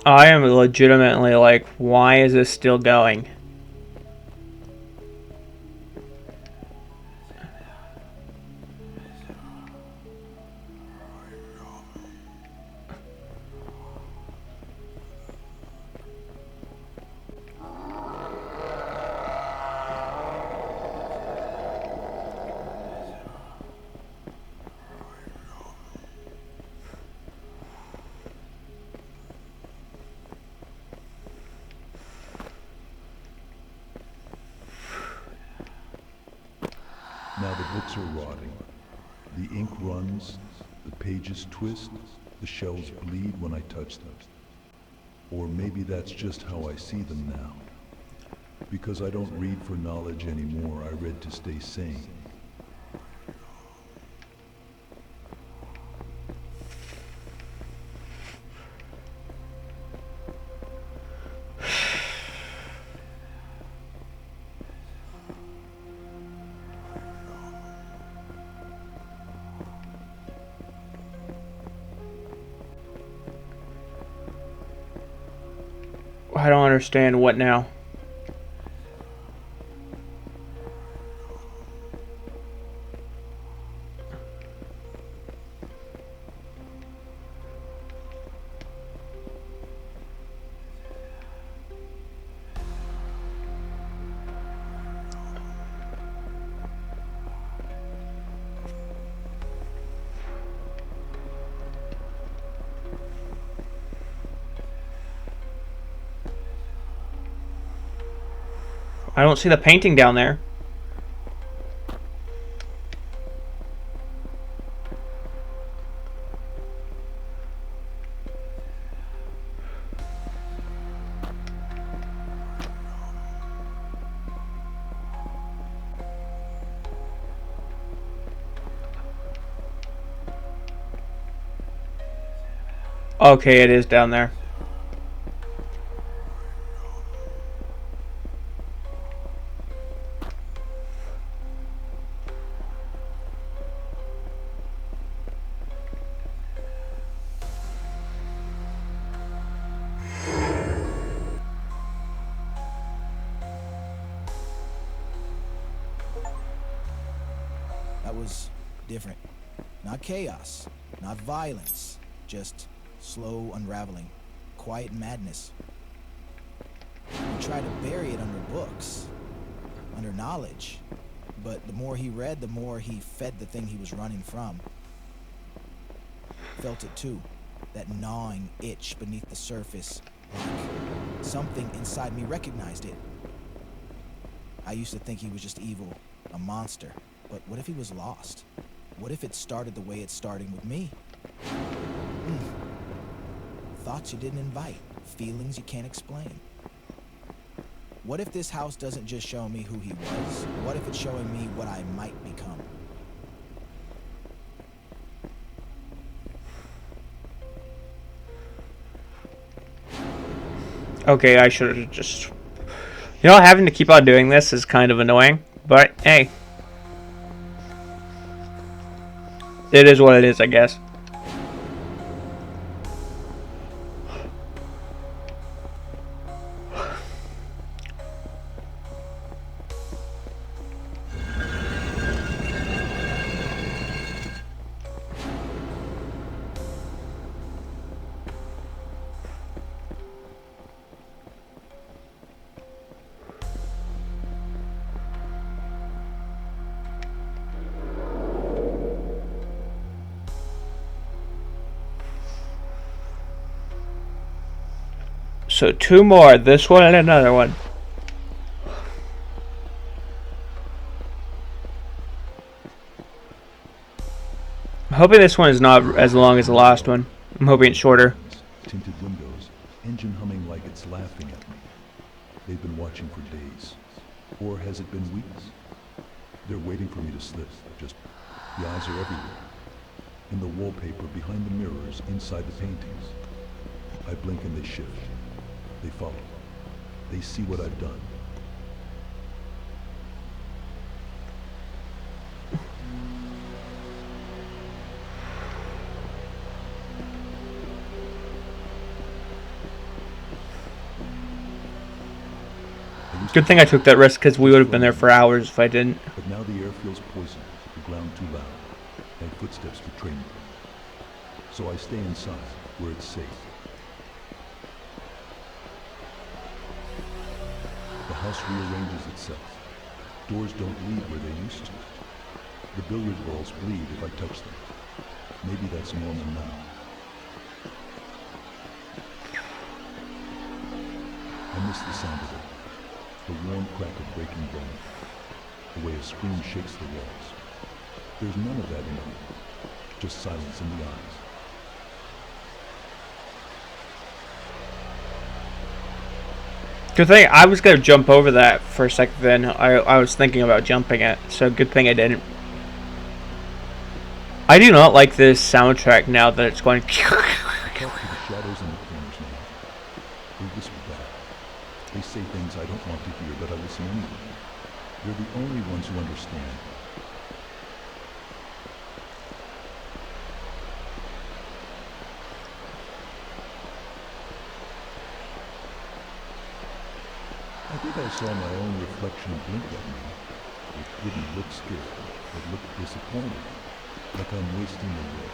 I am legitimately like, why is this still going? Now the books are rotting. The ink runs, the pages twist, the shelves bleed when I touch them. Or maybe that's just how I see them now. Because I don't read for knowledge anymore, I read to stay sane. I don't understand what now. I don't see the painting down there. Okay, it is down there. That was different. Not chaos, not violence, just slow unraveling, quiet madness. He tried to bury it under books, under knowledge, but the more he read, the more he fed the thing he was running from. Felt it too, that gnawing itch beneath the surface, like something inside me recognized it. I used to think he was just evil, a monster. But what if he was lost? What if it started the way it's starting with me? Thoughts you didn't invite, feelings you can't explain. What if this house doesn't just show me who he was? What if it's showing me what I might become? Okay, I should have just... You know, having to keep on doing this is kind of annoying, but hey. It is what it is, I guess. So 2 more, this one and another one. I'm hoping this one is not as long as the last one. I'm hoping it's shorter. Tinted windows, engine humming like it's laughing at me. They've been watching for days. Or has it been weeks? They're waiting for me to slip. Just, the eyes are everywhere. In the wallpaper, behind the mirrors, inside the paintings. I blink and they shift. They follow. They see what I've done. Good thing I took that risk, because we would have been there for hours if I didn't. But now the air feels poisoned, the ground too loud, and footsteps betray me. So I stay inside, where it's safe. The house rearranges itself. Doors don't lead where they used to. The billiard balls bleed if I touch them. Maybe that's normal now. I miss the sound of it. The warm crack of breaking bone. The way a scream shakes the walls. There's none of that anymore. Just silence in the eyes. Good thing I was gonna jump over that for a second. Then I was thinking about jumping it, so good thing I didn't. I do not like this soundtrack now that it's going. I talk to the shadows in the corners now. They whisper back. They say things I don't want to hear, but I listen anyway. They're the only ones who understand. I think I saw my own reflection blink at me. It didn't look scared. It looked disappointed. Like I'm wasting away.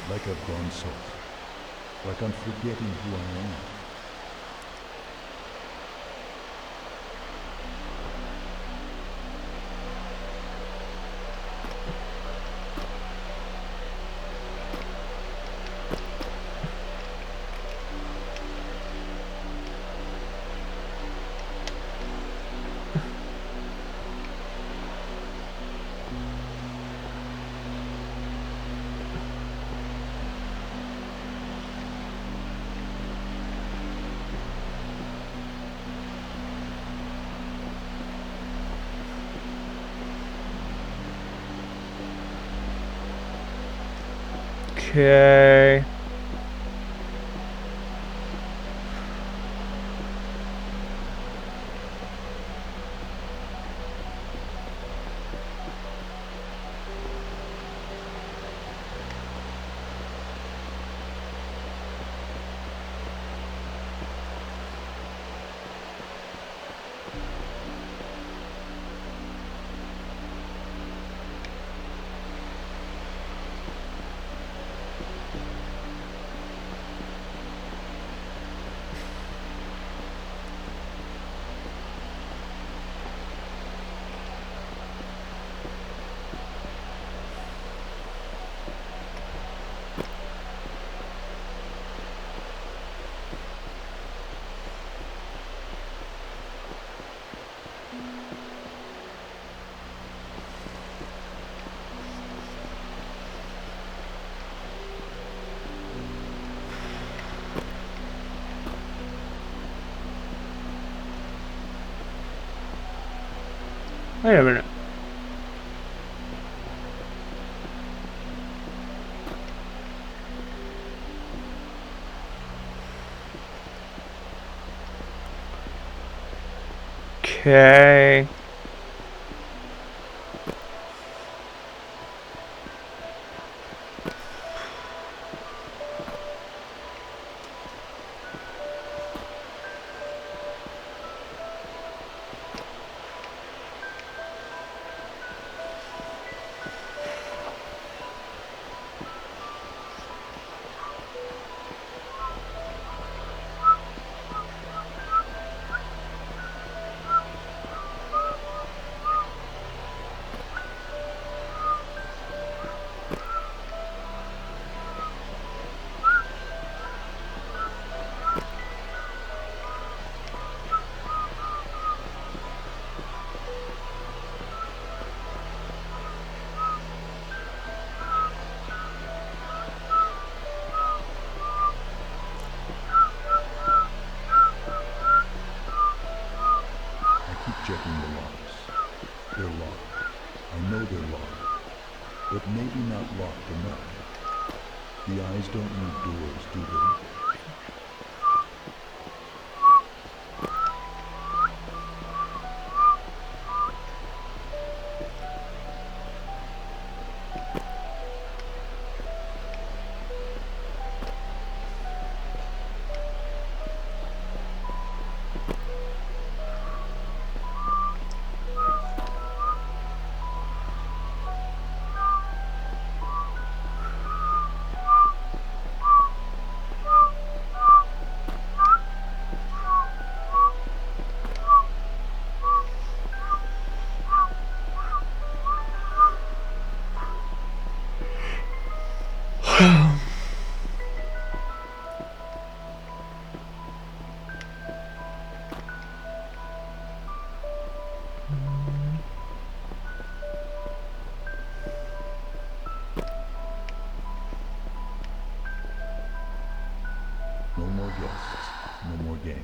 Like I've gone soft. Like I'm forgetting who I am. Okay. Wait a minute. Okay. Checking the locks. They're locked. I know they're locked. But maybe not locked enough. The eyes don't need doors, do they? No more guests, no more games.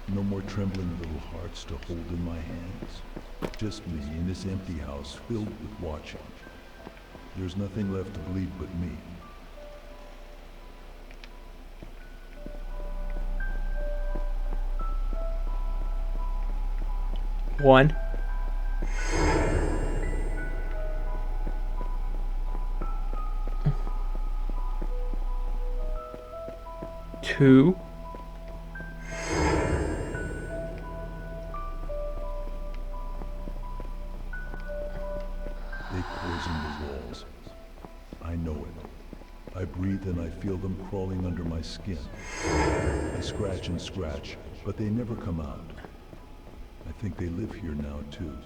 No more trembling little hearts to hold in my hands. Just me in this empty house filled with watching. There's nothing left to bleed but me. One. Two. They poison the walls. I know it. I breathe and I feel them crawling under my skin. I scratch and scratch, but they never come out. I think they live here now, too.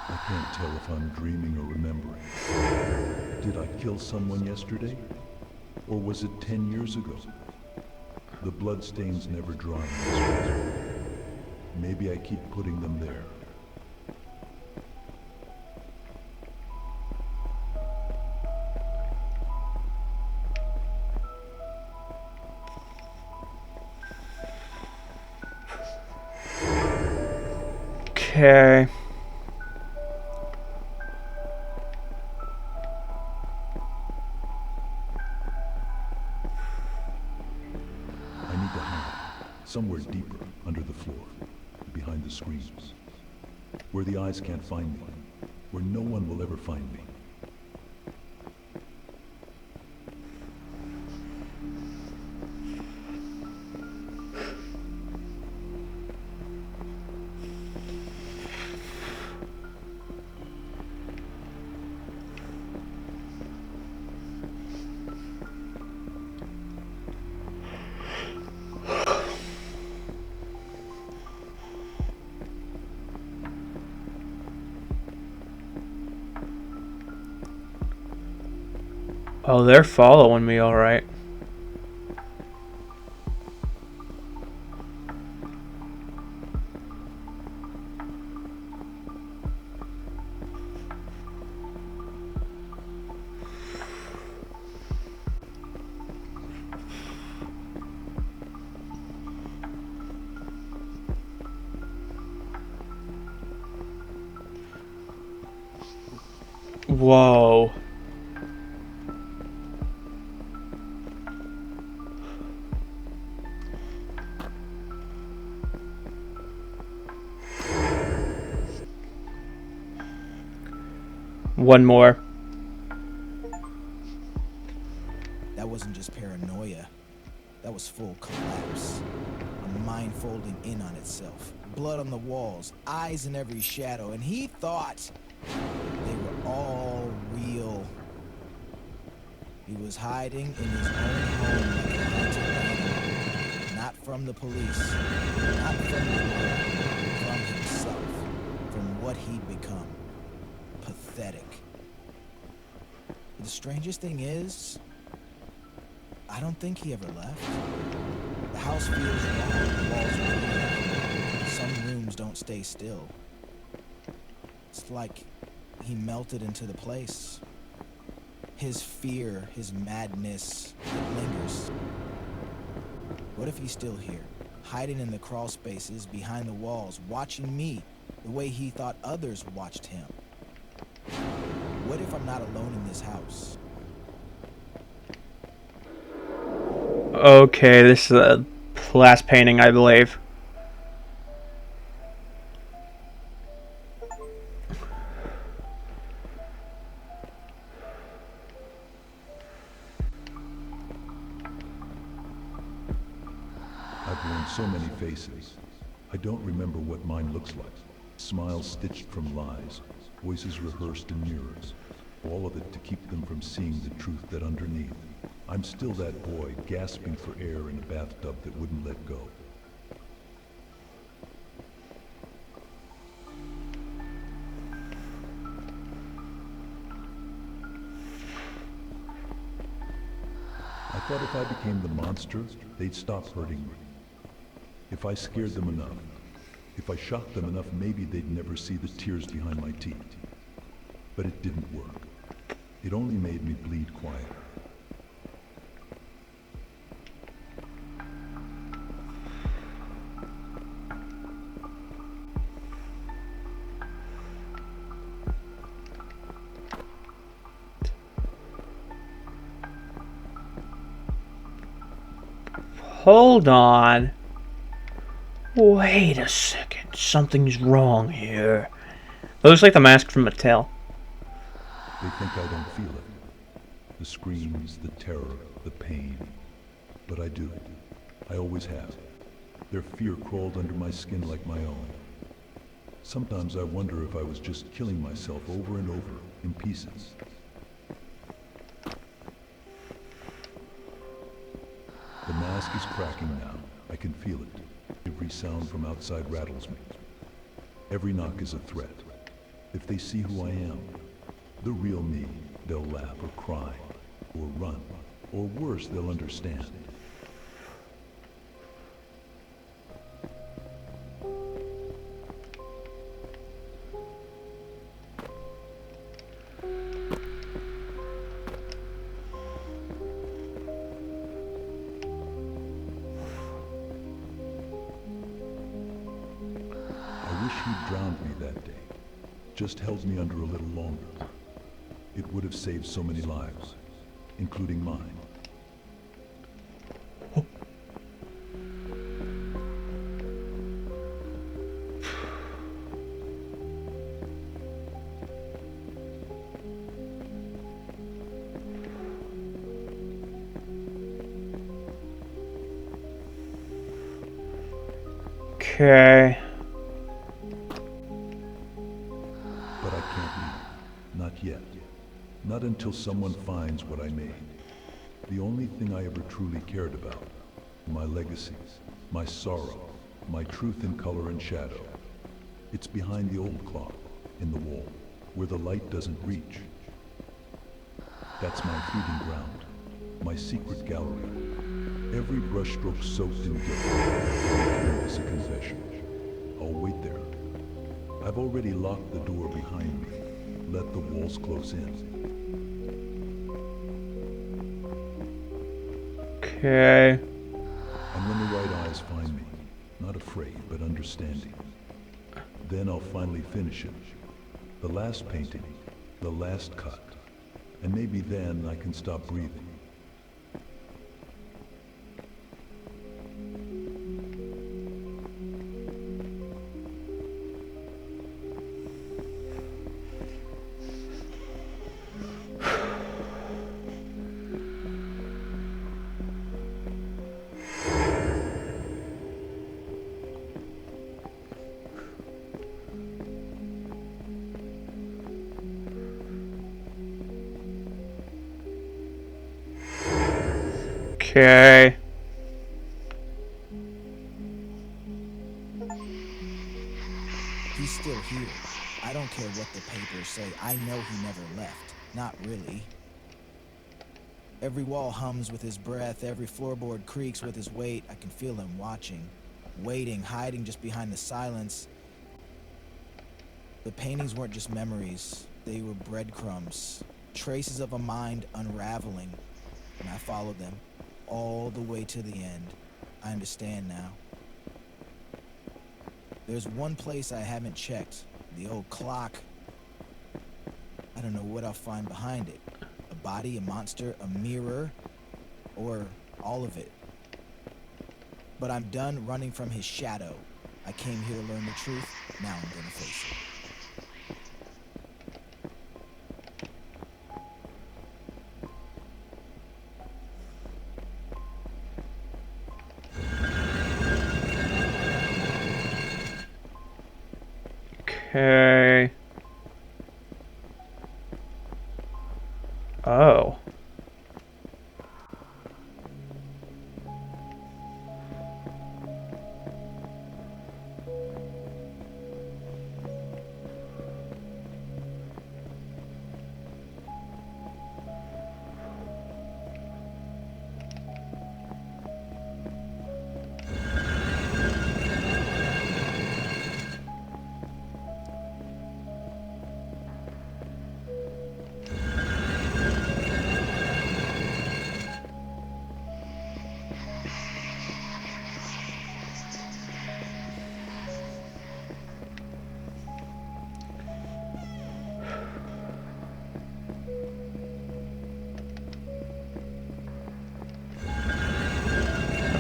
I can't tell if I'm dreaming or remembering. Did I kill someone yesterday? Or was it 10 years ago? The bloodstains never dry in this room. Maybe I keep putting them there. Okay. I need to hide. Somewhere deeper, under the floor. Behind the screens. Where the eyes can't find me. Where no one will ever find me. Oh, they're following me, all right. Whoa. One more. That wasn't just paranoia. That was full collapse. A mind folding in on itself. Blood on the walls, eyes in every shadow, and he thought they were all real. He was hiding in his own home like a hunted animal. Not from the police, not from the world, from himself, from what he'd become. Pathetic. The strangest thing is, I don't think he ever left. The house feels wrong, the walls are weird. Some rooms don't stay still. It's like he melted into the place. His fear, his madness, it lingers. What if he's still here, hiding in the crawl spaces behind the walls, watching me the way he thought others watched him? What if I'm not alone in this house? Okay, this is a last painting, I believe. I've worn so many faces. I don't remember what mine looks like. Smiles stitched from lies, voices rehearsed in mirrors. All of it to keep them from seeing the truth that underneath. I'm still that boy gasping for air in a bathtub that wouldn't let go. I thought if I became the monster, they'd stop hurting me. If I scared them enough, if I shocked them enough, maybe they'd never see the tears behind my teeth. But it didn't work. It only made me bleed quieter. Hold on. Wait a second. Something's wrong here. That looks like the mask from Mattel. They think I don't feel it. The screams, the terror, the pain. But I do. I always have. Their fear crawled under my skin like my own. Sometimes I wonder if I was just killing myself over and over, in pieces. The mask is cracking now. I can feel it. Every sound from outside rattles me. Every knock is a threat. If they see who I am, the real me, they'll laugh or cry, or run, or worse, they'll understand. I wish he'd drowned me that day. Just held me under a little longer. It would have saved so many lives, including mine. Okay. But I can't leave. Not yet. Not until someone finds what I made. The only thing I ever truly cared about. My legacies, my sorrow, my truth in color and shadow. It's behind the old clock, in the wall, where the light doesn't reach. That's my feeding ground, my secret gallery. Every brushstroke soaked in guilt is a confession. I'll wait there. I've already locked the door behind me. Let the walls close in. Okay. And when the right eyes find me, not afraid, but understanding, then I'll finally finish it. The last painting, the last cut. And maybe then I can stop breathing. Okay. He's still here. I don't care what the papers say. I know he never left. Not really. Every wall hums with his breath. Every floorboard creaks with his weight. I can feel him watching, waiting, hiding just behind the silence. The paintings weren't just memories. They were breadcrumbs, traces of a mind unraveling. And I followed them all the way to the end. I understand now. There's one place I haven't checked. The old clock. I don't know what I'll find behind it. A body, a monster, a mirror, or all of it. But I'm done running from his shadow. I came here to learn the truth. Now I'm gonna face it. Okay. Oh.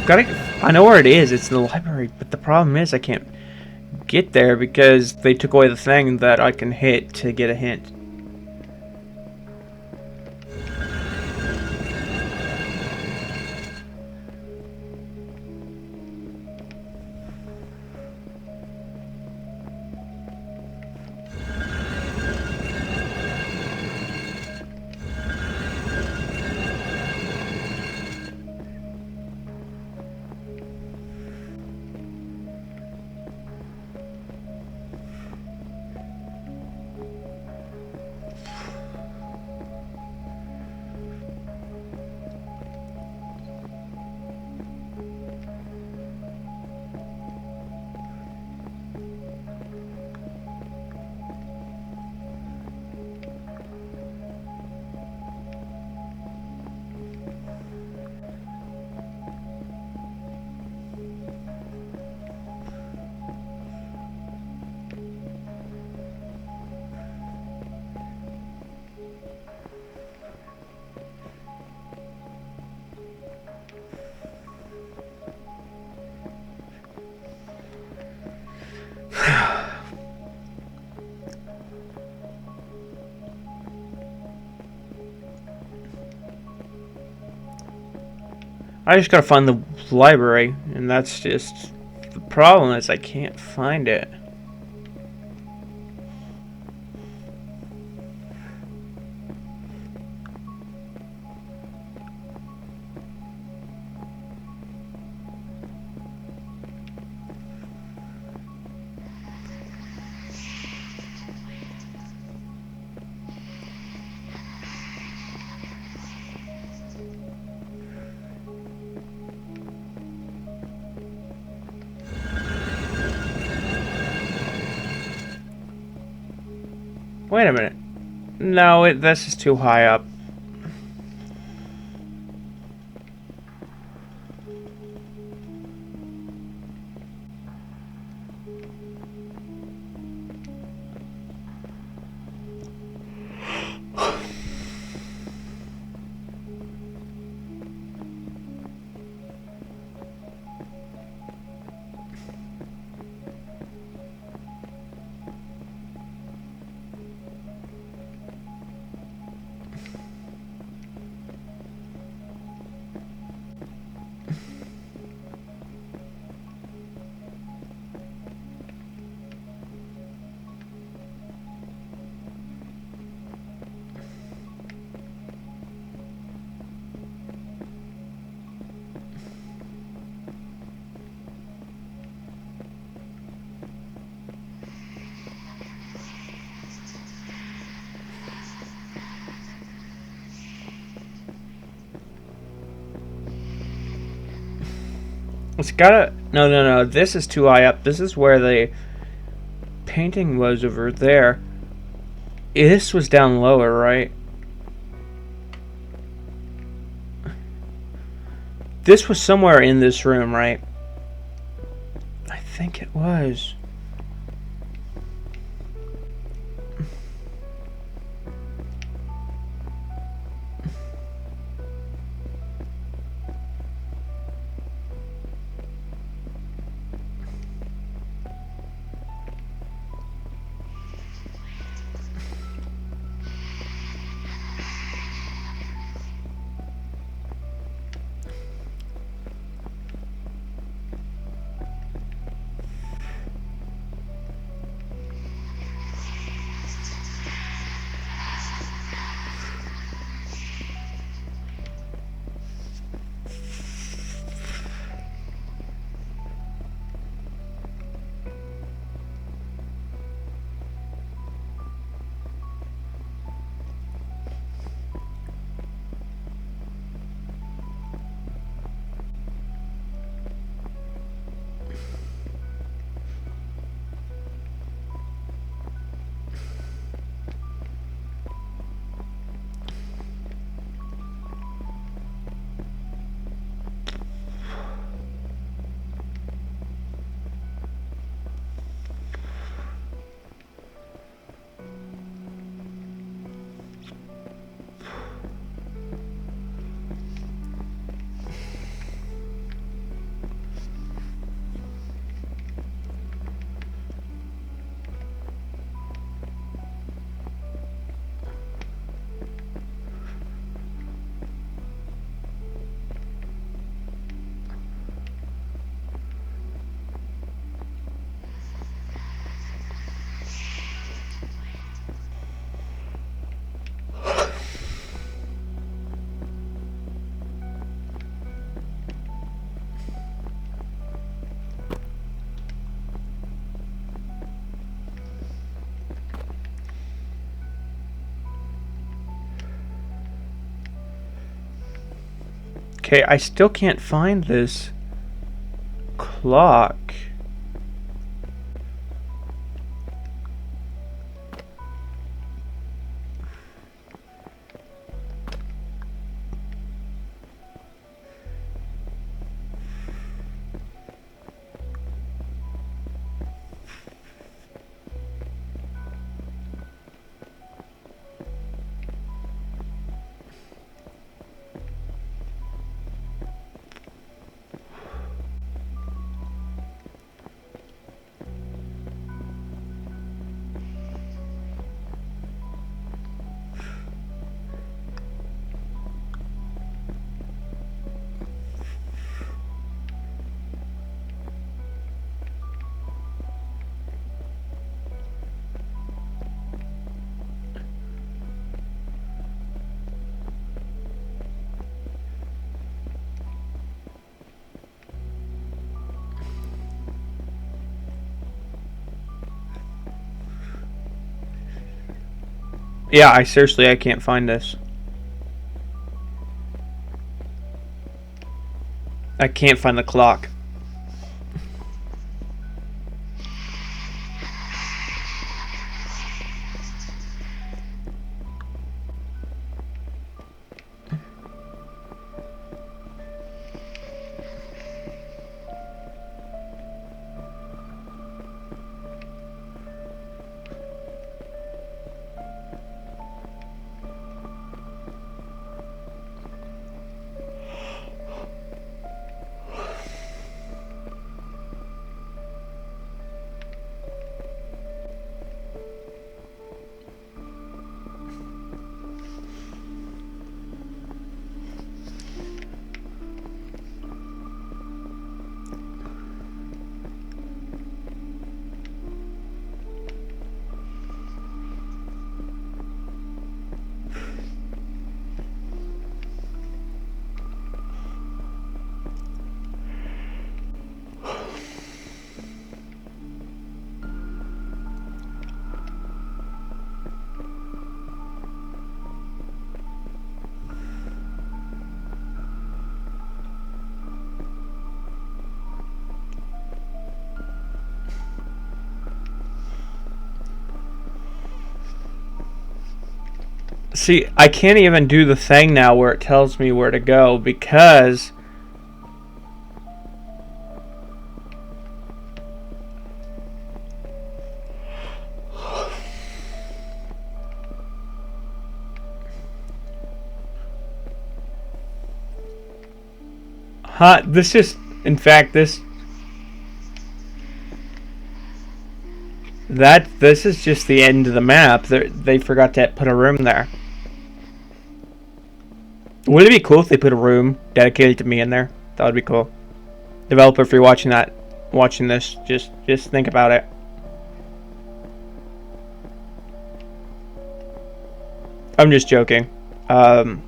Gotta. I know where it is. It's in the library, but the problem is I can't get there because they took away the thing that I can hit to get a hint. I just gotta find the library, and that's just the problem is I can't find it. Wait a minute. No, this is too high up. It's gotta. No, no, no. This is too high up. This is where the painting was over there. This was down lower, right? This was somewhere in this room, right? I think it was. Okay, I still can't find this clock. Yeah, I can't find this. I can't find the clock. See, I can't even do the thing now where it tells me where to go because this just, in fact, this is just the end of the map. They forgot to put a room there. Would it be cool if they put a room dedicated to me in there? That would be cool. Developer, if you're watching this, just think about it. I'm just joking. But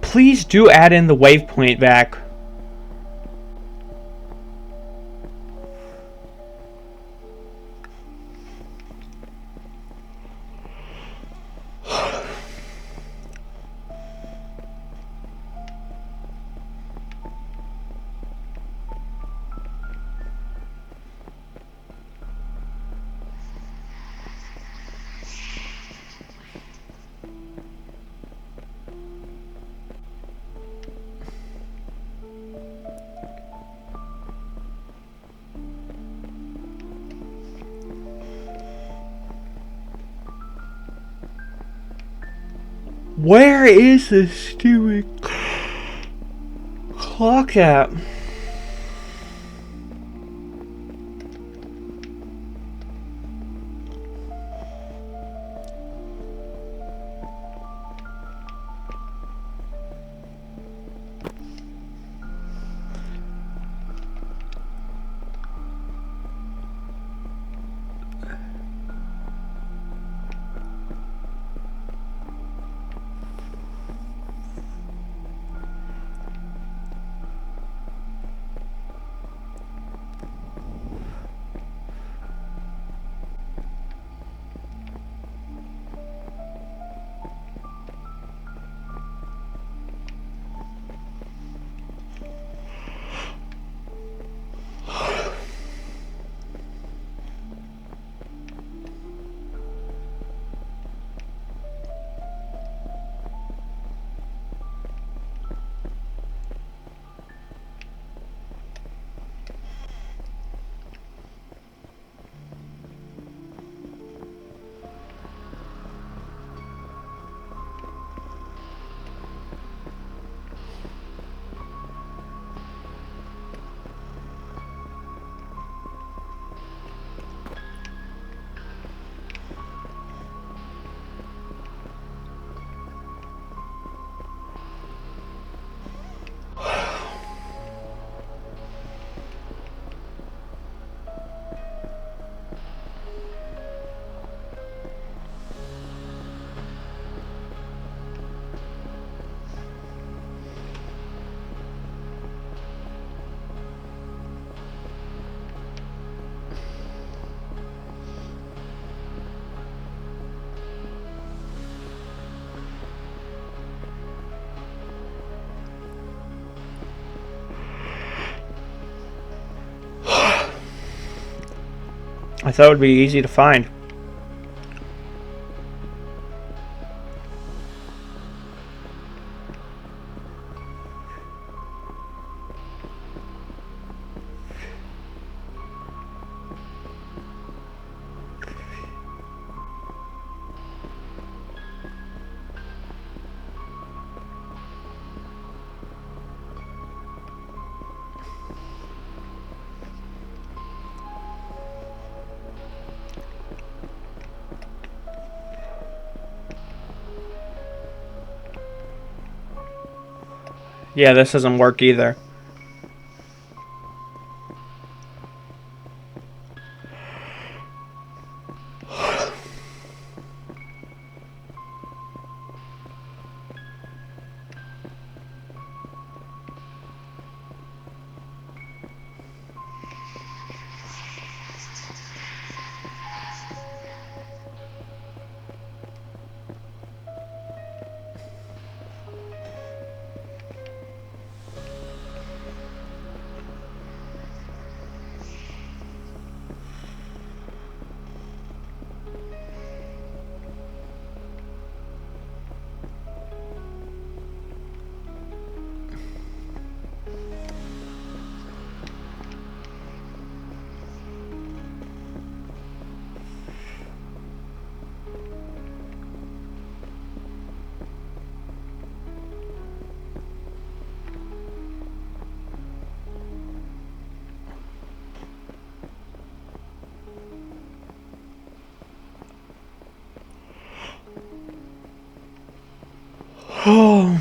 please do add in the waypoint back. Where is this stupid clock at? I thought it would be easy to find. Yeah, this doesn't work either. Oh.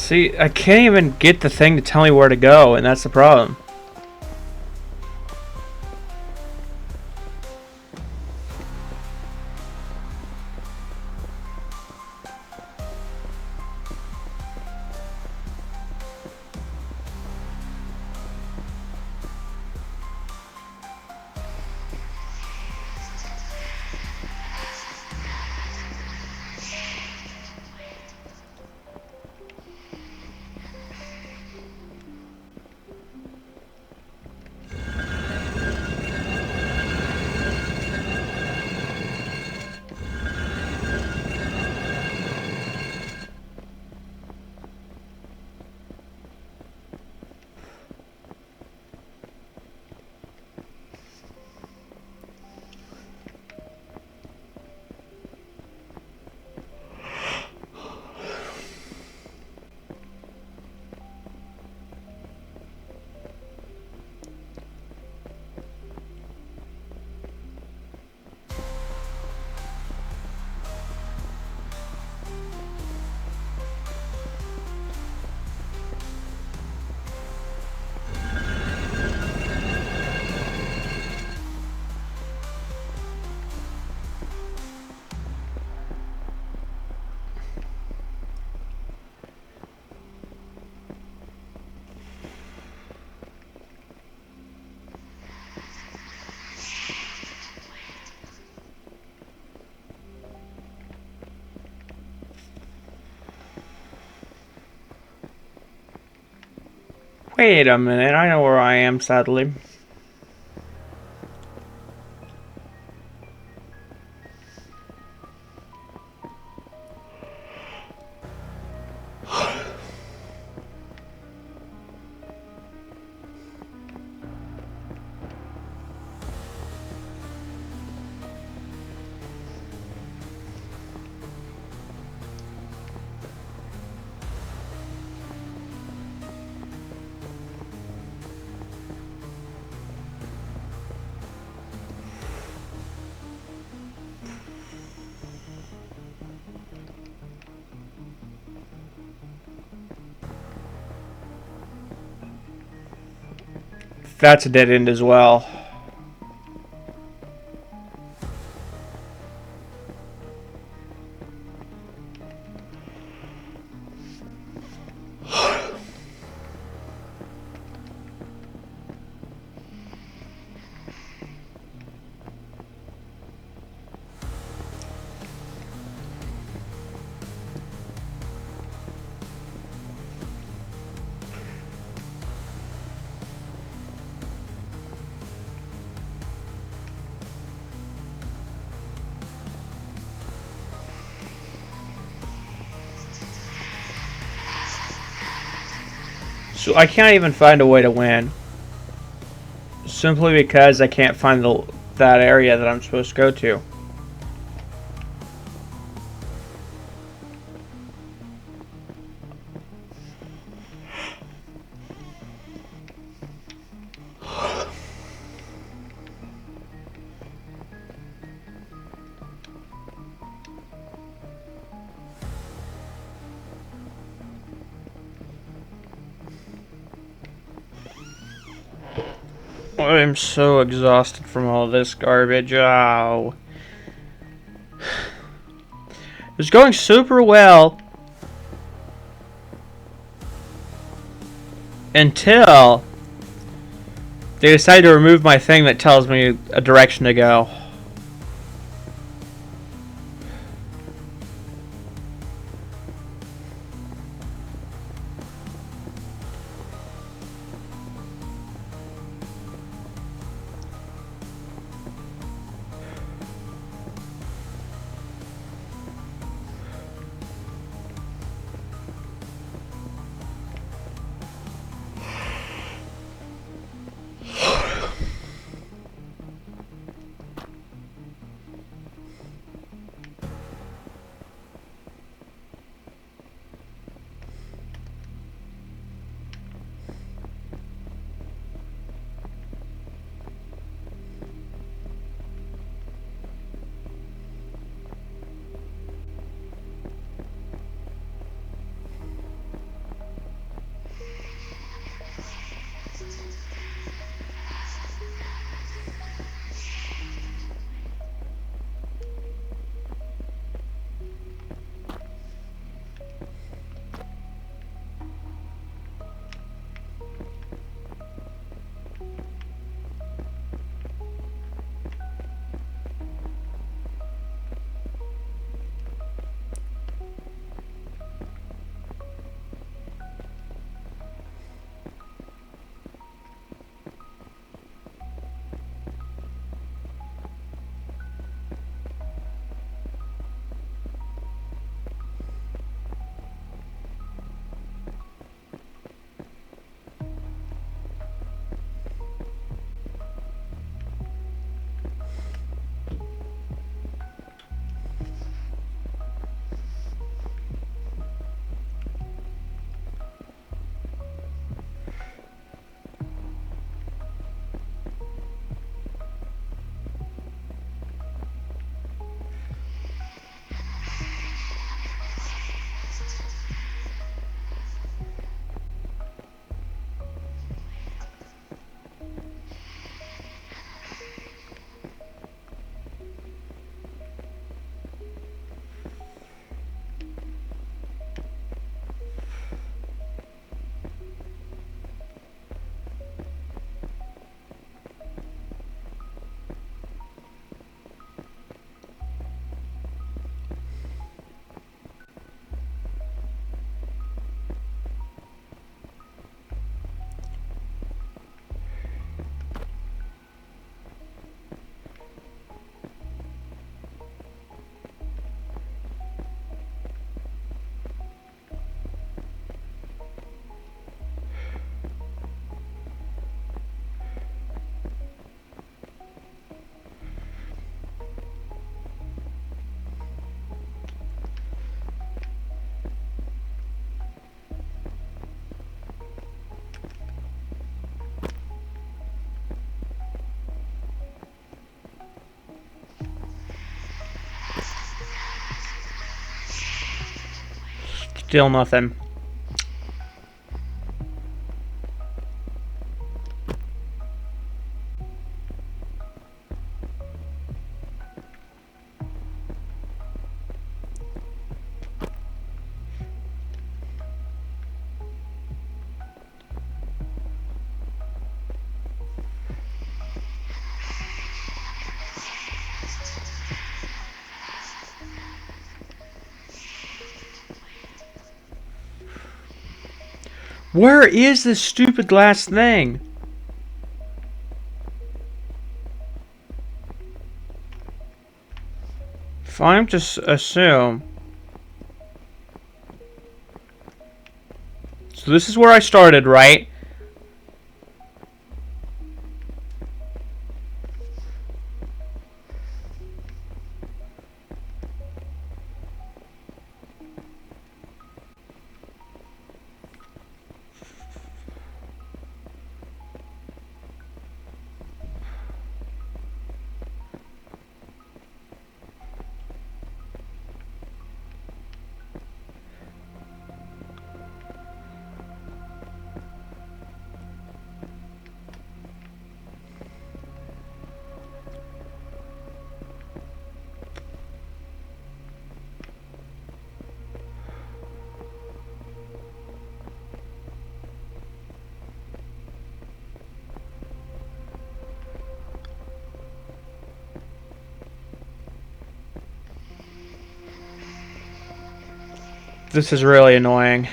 See, I can't even get the thing to tell me where to go, and that's the problem. Wait a minute, I know where I am, sadly. That's a dead end as well. So I can't even find a way to win. Simply because I can't find that area that I'm supposed to go to. I'm so exhausted from all this garbage. Oh. It was going super well until they decided to remove my thing that tells me a direction to go. Still nothing. Where is this stupid last thing? If I'm to assume... So this is where I started, right? This is really annoying.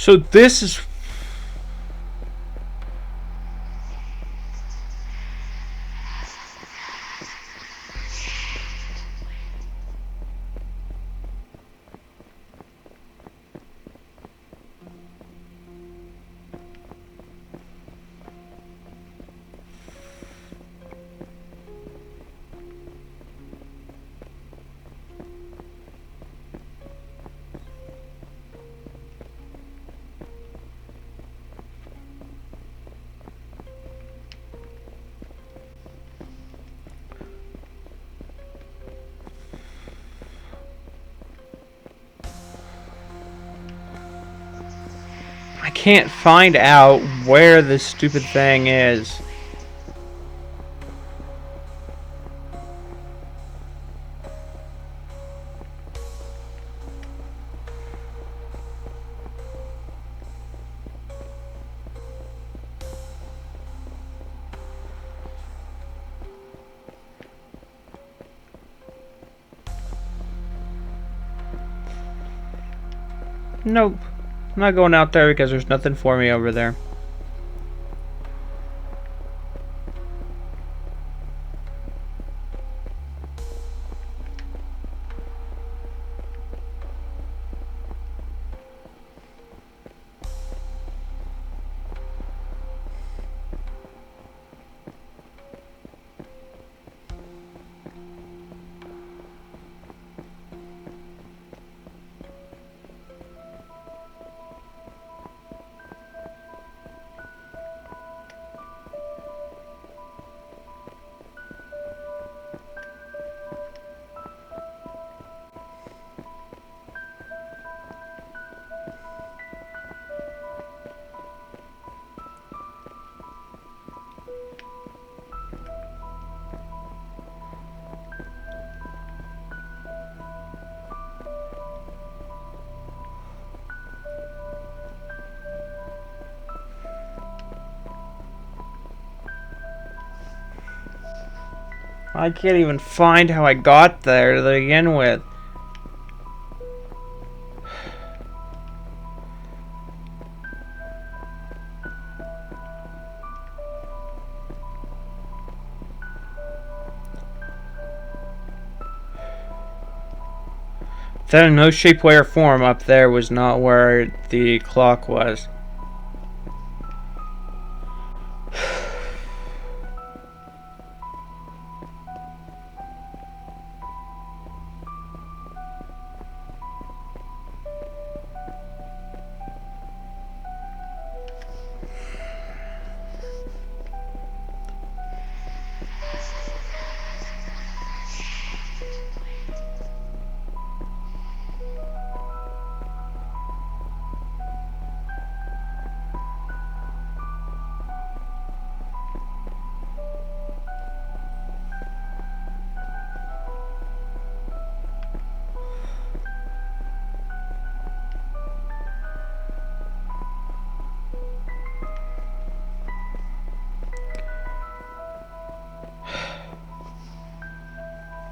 So this is... I can't find out where this stupid thing is. Nope. I'm not going out there because there's nothing for me over there. I can't even find how I got there to begin with. That in no shape, way, or form up there was not where the clock was.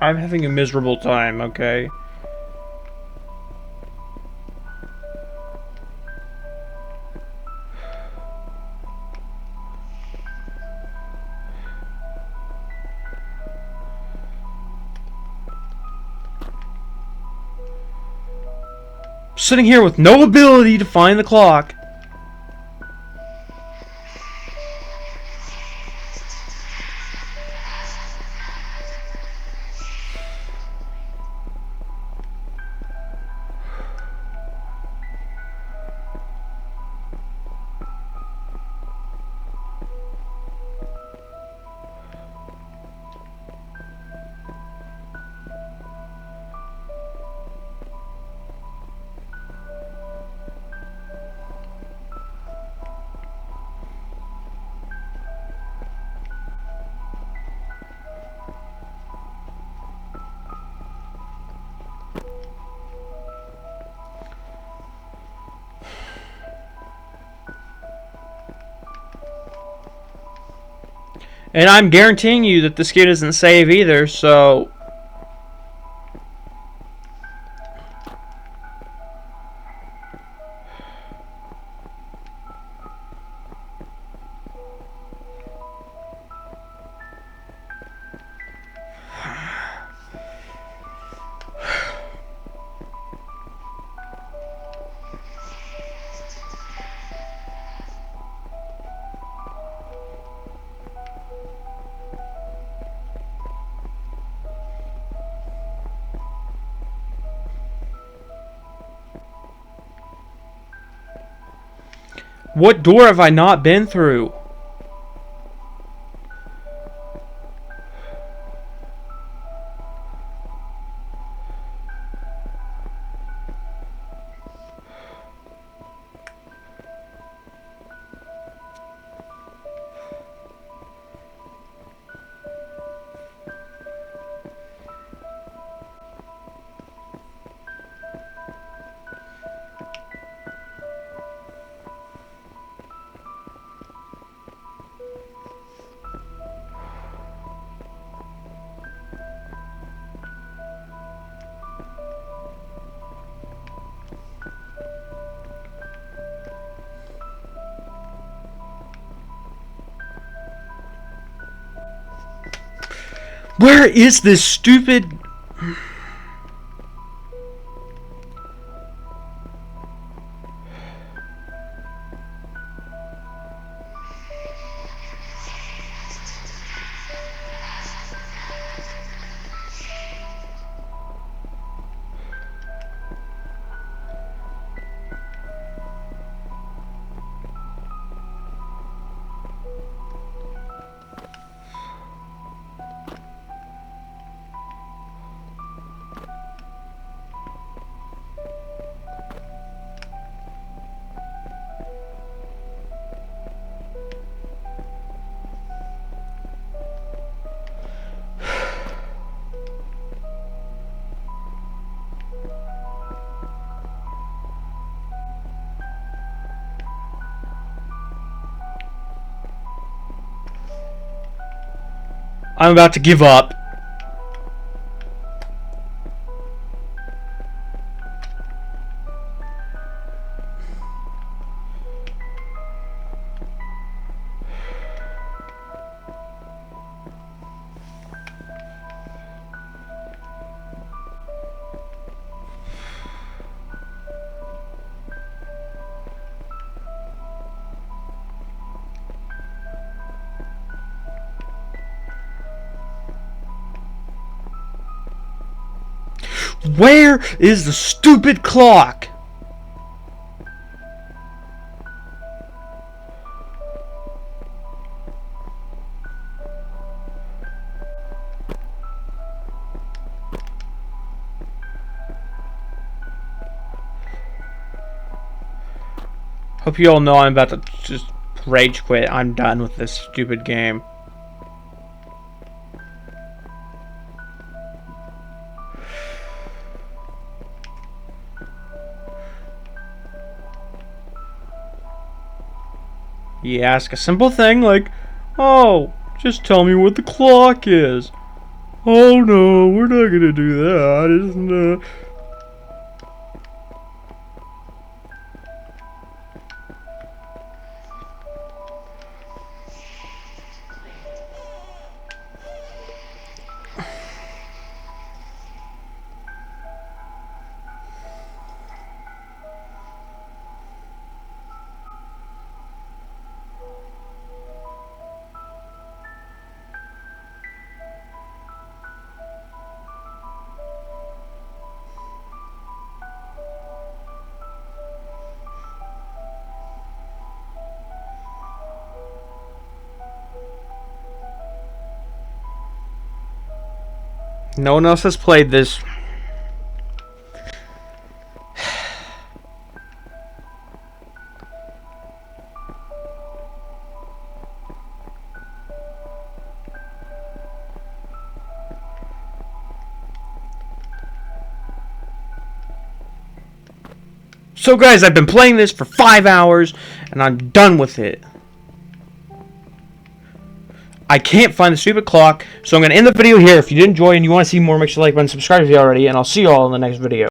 I'm having a miserable time, okay? Sitting here with no ability to find the clock. And I'm guaranteeing you that this game doesn't save either, so... What door have I not been through? Where is this stupid... I'm about to give up. Where is the stupid clock? Hope you all know I'm about to just rage quit. I'm done with this stupid game. You ask a simple thing like, oh, just tell me what the clock is. Oh no, we're not gonna do that. Isn't it? No one else has played this. So guys, I've been playing this for 5 hours and I'm done with it. I can't find the stupid clock, so I'm going to end the video here. If you did enjoy and you want to see more, make sure to like button, subscribe if you already, and I'll see you all in the next video.